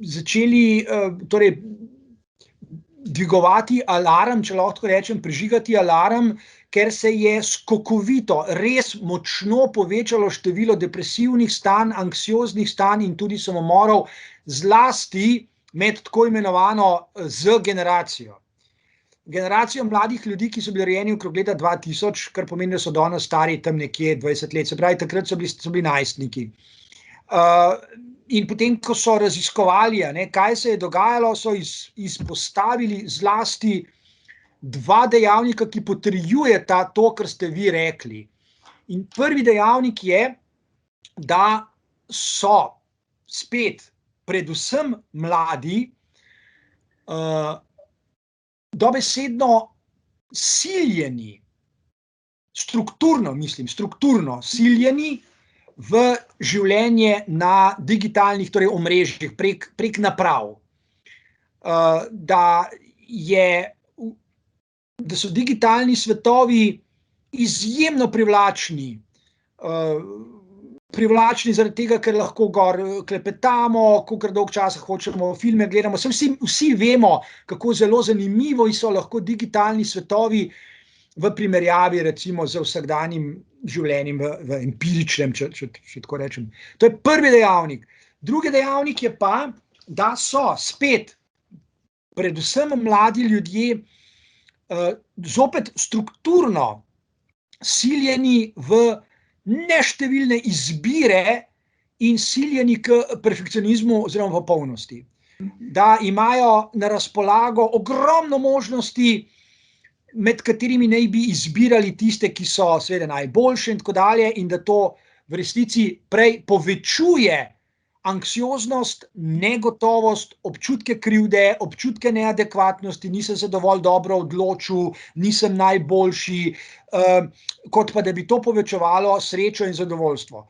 začeli torej dvigovati alarm, če lahko rečem, prižigati alarm, ker se je skokovito, res močno povečalo število depresivnih stanj, anksioznih stanj in tudi samomorov, zlasti med tako imenovano Z generacijo. Generacijo mladih ljudi, ki so bili rojeni okrog leta 2000, kar pomeni, da so danes stari tam nekje 20 let, se pravi, takrat so bili najstniki. In potem, ko so raziskovali, kaj se je dogajalo, so izpostavili zlasti dva dejavnika, ki potrjujeta to, kar ste vi rekli. In prvi dejavnik je, da so spet predvsem mladi dobesedno siljeni, strukturno siljeni v življenje na digitalnih, torej omrežjih, prek naprav. Da so digitalni svetovi izjemno privlačni. Privlačni zaradi tega, ker lahko gor klepetamo, kolikor dolgo časa hočemo, filme gledamo. Vsi vemo, kako zelo zanimivo so lahko digitalni svetovi v primerjavi recimo z vsakdanjim življenjem v empiričnem, če tako rečem. To je prvi dejavnik. Drugi dejavnik je pa, da so spet predvsem mladi ljudje zopet strukturno siljeni v neštevilne izbire in siljeni k perfekcionizmu oziroma v polnosti. Da imajo na razpolago ogromno možnosti, med katerimi naj bi izbirali tiste, ki so seveda najboljše in tako dalje, in da to v resnici prej povečuje anksioznost, negotovost, občutke krivde, občutke neadekvatnosti, nisem se dovolj dobro odločil, nisem najboljši, kot pa da bi to povečevalo srečo in zadovoljstvo.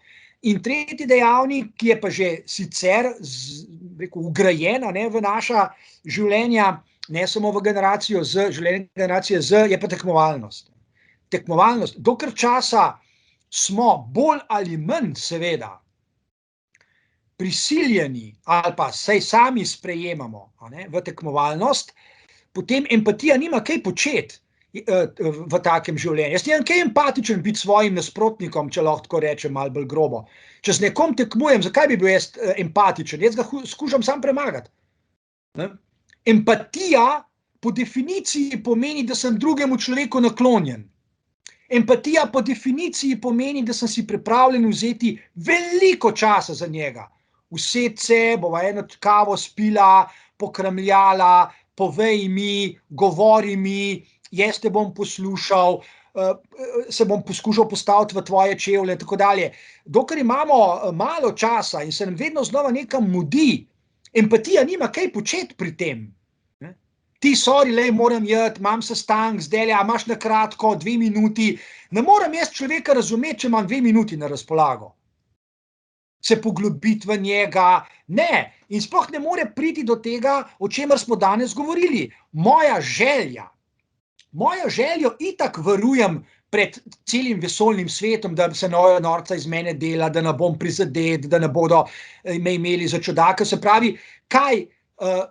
In tretji dejavnik, ki je pa že sicer vgrajen v naša življenja, ne samo v generacijo Z, življenje generacije Z, je pa tekmovalnost. Tekmovalnost. Dokler časa smo bolj ali manj seveda prisiljeni ali pa saj sami sprejemamo v tekmovalnost, potem empatija nima kaj početi v takem življenju. Jaz nimam kaj empatičen biti svojim nasprotnikom, če lahko tako rečem malo bolj grobo. Če z nekom tekmujem, zakaj bi bil jaz empatičen? Jaz ga skušam sam premagati. Empatija po definiciji pomeni, da sem drugemu človeku naklonjen. Empatija po definiciji pomeni, da sem si pripravljen vzeti veliko časa za njega. Usesti se, bova eno kavo spila, pokramljala, povej mi, govori mi, jaz te bom poslušal, se bom poskušal postaviti v tvoje čevlje in tako dalje. Dokler imamo malo časa in se nam vedno znova nekam mudi, empatija nima kaj početi pri tem. Ti, sorry, moram iti, imam sestanek zdajle, a imaš na kratko 2 minuti. Ne moram jaz človeka razumeti, če imam 2 minuti na razpolago. Se poglobiti v njega. Ne. In sploh ne more priti do tega, o čemer smo danes govorili. Moja željo itak varujem pred celim vesoljnim svetom, da se norca iz mene dela, da ne bom prizadet, da ne bodo me imeli za čudaka. Se pravi, kaj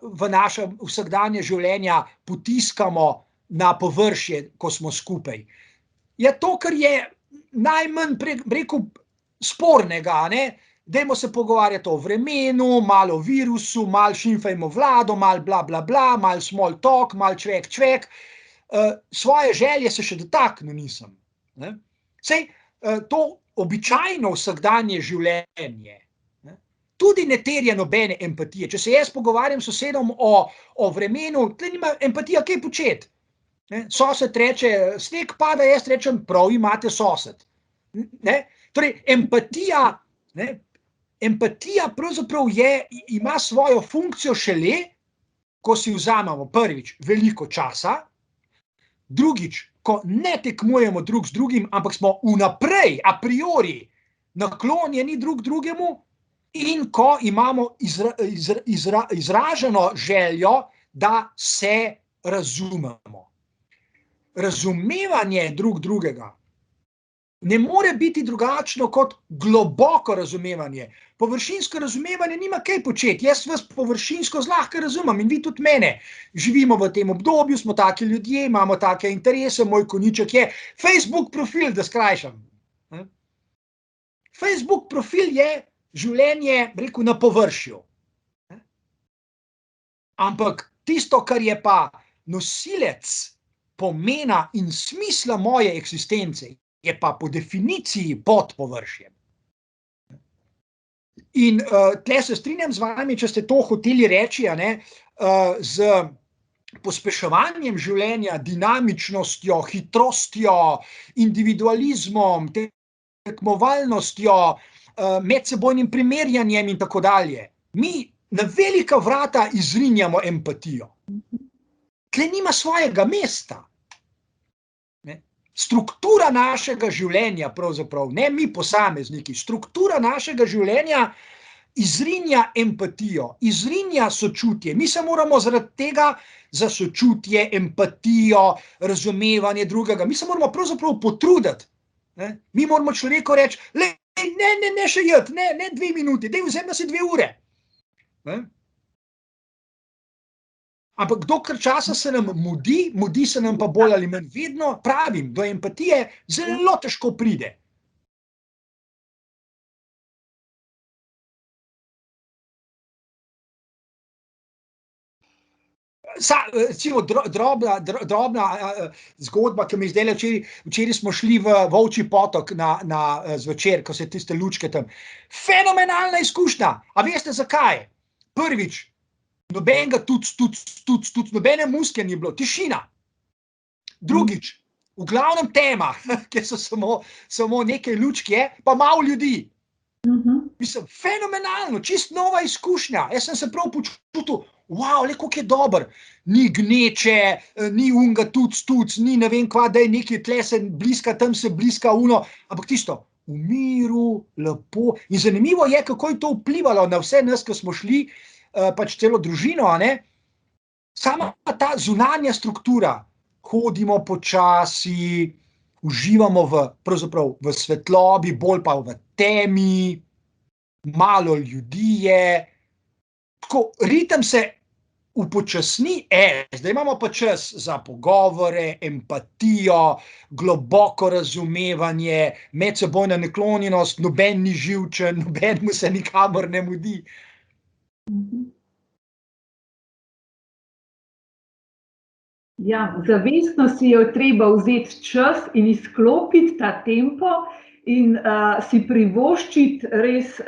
v naša vsakdanja življenja potiskamo na površje, ko smo skupaj. Je to, kar je najmanj rekel spornega, dajmo se pogovarjati o vremenu, malo o virusu, malo šimfajmo vlado, malo bla bla bla, malo small talk, malo čvek. Svoje želje se še dotaknil nisem. Sej, to običajno vsakdanje življenje tudi ne terja nobene empatije. Če se jaz pogovarjam s sosedom o vremenu, tle nima empatija kaj početi. Sosed reče, sneg pada, jaz rečem, prav imate sosed. Torej, empatija pravzaprav ima svojo funkcijo šele, ko si vzamemo prvič veliko časa, drugič, ko ne tekmujemo drug z drugim, ampak smo vnaprej, a priori, naklonjeni drug drugemu, in ko imamo izraženo željo, da se razumemo. Razumevanje drugega ne more biti drugačno kot globoko razumevanje. Površinsko razumevanje nima kaj početi. Jaz vas površinsko zlahka razumem in vi tudi mene. Živimo v tem obdobju, smo taki ljudje, imamo take interese, moj konjiček je Facebook profil, da skrajšam. Facebook profil je življenje, rekel, na površju. Ampak tisto, kar je pa nosilec pomena in smisla moje eksistence, je pa po definiciji pod površjem. In tle se strinjam z vami, če ste to hoteli reči, z pospeševanjem življenja, dinamičnostjo, hitrostjo, individualizmom, tekmovalnostjo, medsebojnim primerjanjem in tako dalje. Mi na velika vrata izrinjamo empatijo. Tle nima svojega mesta. Struktura našega življenja, pravzaprav, ne mi posamezniki, struktura našega življenja izrinja empatijo, izrinja sočutje. Mi se moramo zaradi tega za sočutje, empatijo, razumevanje drugega, mi se moramo pravzaprav potruditi. Mi moramo človeku reči, ne še jeti, ne 2 minuti, daj vzemi si 2 ure. Ampak dokler časa se nam mudi se nam pa bolj ali manj vedno, pravim, do empatije zelo težko pride. Recimo drobna zgodba, ki mi zdaj včeraj smo šli v Volčji potok na zvečer, ko se tiste lučke tam. Fenomenalna izkušnja. A veste zakaj? Prvič, nobenega nobene muske ni bilo, tišina. Drugič, v glavnem tema, kjer so samo nekaj lučke, pa malo ljudi. Mislim, fenomenalno, čist nova izkušnja. Jaz sem se prav počutil, wow, le koliko je dober. Ni gneče, ni unga tuc, ni ne vem kva, da je nekaj tle se bliska, tam se bliska uno, ampak tisto, v miru, lepo. In zanimivo je, kako je to vplivalo na vse nas, ko smo šli, pač celo družino, sama ta zunanja struktura, hodimo počasi, uživamo pravzaprav v svetlobi, bolj pa v temi, malo ljudi je, tako ritem se upočasni, zdaj imamo pa čas za pogovore, empatijo, globoko razumevanje, medsebojna naklonjenost, noben ni živčen, noben mu se nikamor ne mudi. Ja, zavestno si je treba vzeti čas in izklopiti ta tempo in si privoščiti res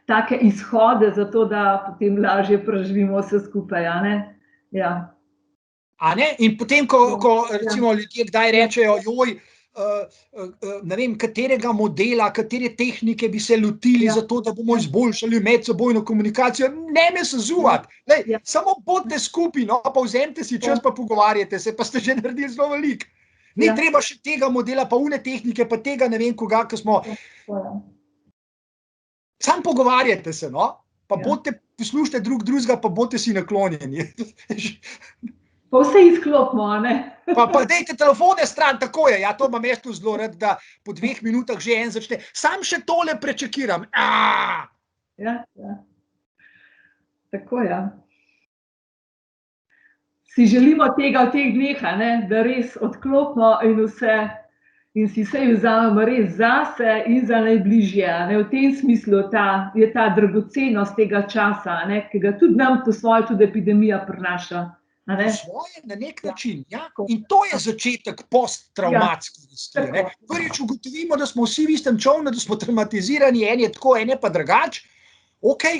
take izhode, zato da potem lažje preživimo vse skupaj, Ja. In potem, ko recimo ljudje kdaj rečejo, joj, ne vem, katerega modela, katere tehnike bi se lotili za to, da bomo izboljšali medsebojno komunikacijo, ne me sezuvati. Samo bodite skupaj, pa vzemite si čas, pa pogovarjate se, pa ste že naredili zelo veliko. Ni treba še tega modela, pa une tehnike, pa tega ne vem koga, ko smo. Sam pogovarjate se, pa bodite, poslušajte drugega, pa bodite si naklonjeni. Pa vse izklopimo, Pa dejte telefone stran, tako je, to imam jaz tu zelo rad, da po 2 minutah že en začne, sam še tole prečekiram. Ja. Tako, Si želimo tega v teh dneh, da res odklopimo in si vse vzamemo res zase in za najbližje. V tem smislu je ta dragocenost tega časa, ki ga tudi nam po svoje tudi epidemija prinaša. Svoje na nek način, in to je začetek posttravmatske vesti. Prvič ugotovimo, da smo vsi v istem čovnu, da smo traumatizirani, en je tako, en je pa drugač.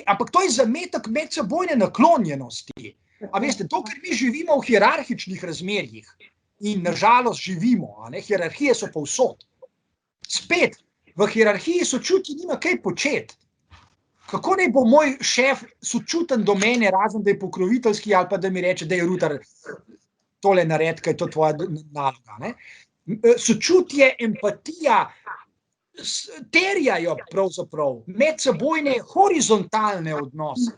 Ampak to je zametek medsebojne naklonjenosti. A veste, to, ker mi živimo v hierarhičnih razmerjih in nažalost živimo, hierarhije so povsod. Spet, v hierarhiji sočutje nima kaj početi. Kako naj bo moj šef sočuten do mene, razen da je pokroviteljski ali pa da mi reče, da je Rutar tole naredi, kaj je to tvoja naloga. Sočutje, empatija terjajo pravzaprav medsebojne horizontalne odnose.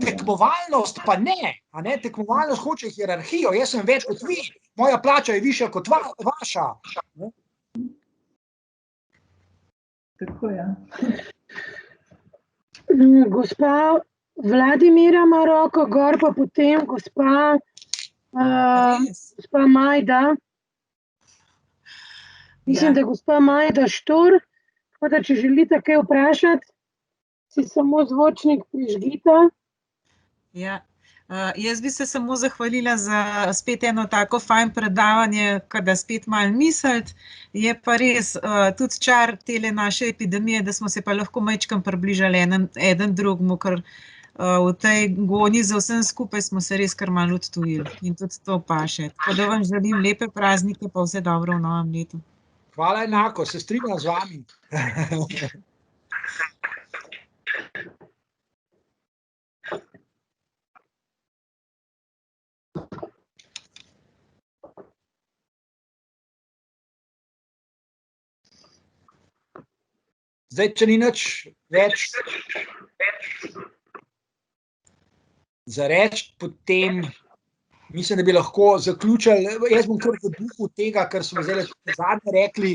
Tekmovalnost pa ne, a ne, tekmovalnost hoče hierarhijo, jaz sem več kot vi, moja plača je višja kot vaša. Ne? Tako, ja. Gospa Vladimira ima roko gor, pa potem gospa Majda. Mislim, da gospa Majda Štor, tako da če želite kaj vprašati, si samo zvočnik prižgite. Ja. Jaz bi se samo zahvalila za spet eno tako fajn predavanje, kada spet malo misliti. Je pa res tudi čar tele naše epidemije, da smo se pa lahko majčkam približali eden drugemu, ker v tej gonji za vsem skupaj smo se res kar malo odtujili in tudi to paše. Tako da vam želim lepe praznike pa vse dobro v novem letu. Hvala enako, se strinjam z vami. Zdaj, če ni nič več za reči, potem mislim, da bi lahko zaključili. Jaz bom kar v duhu tega, kar smo zdaj zadnje rekli,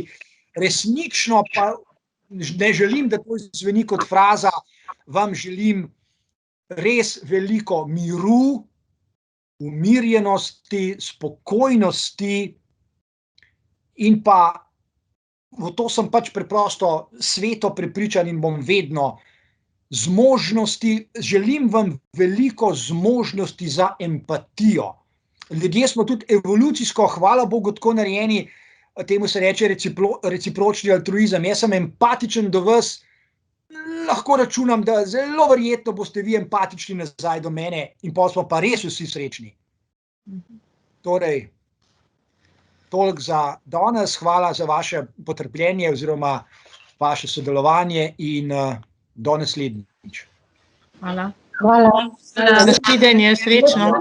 resnično pa ne želim, da to zveni kot fraza, vam želim res veliko miru, umirjenosti, spokojnosti in pa v to sem pač preprosto sveto prepričan in bom vedno zmožnosti, želim vam veliko zmožnosti za empatijo. Ljudje smo tudi evolucijsko, hvala Bogu, tako narejeni, temu se reče recipročni altruizem. Jaz sem empatičen do vas, lahko računam, da zelo verjetno boste vi empatični nazaj do mene in potem smo pa res vsi srečni. Torej, toliko za danes, hvala za vaše potrpljenje oziroma vaše sodelovanje in do naslednjič. Hvala. Hvala. Nasvidenje, srečno.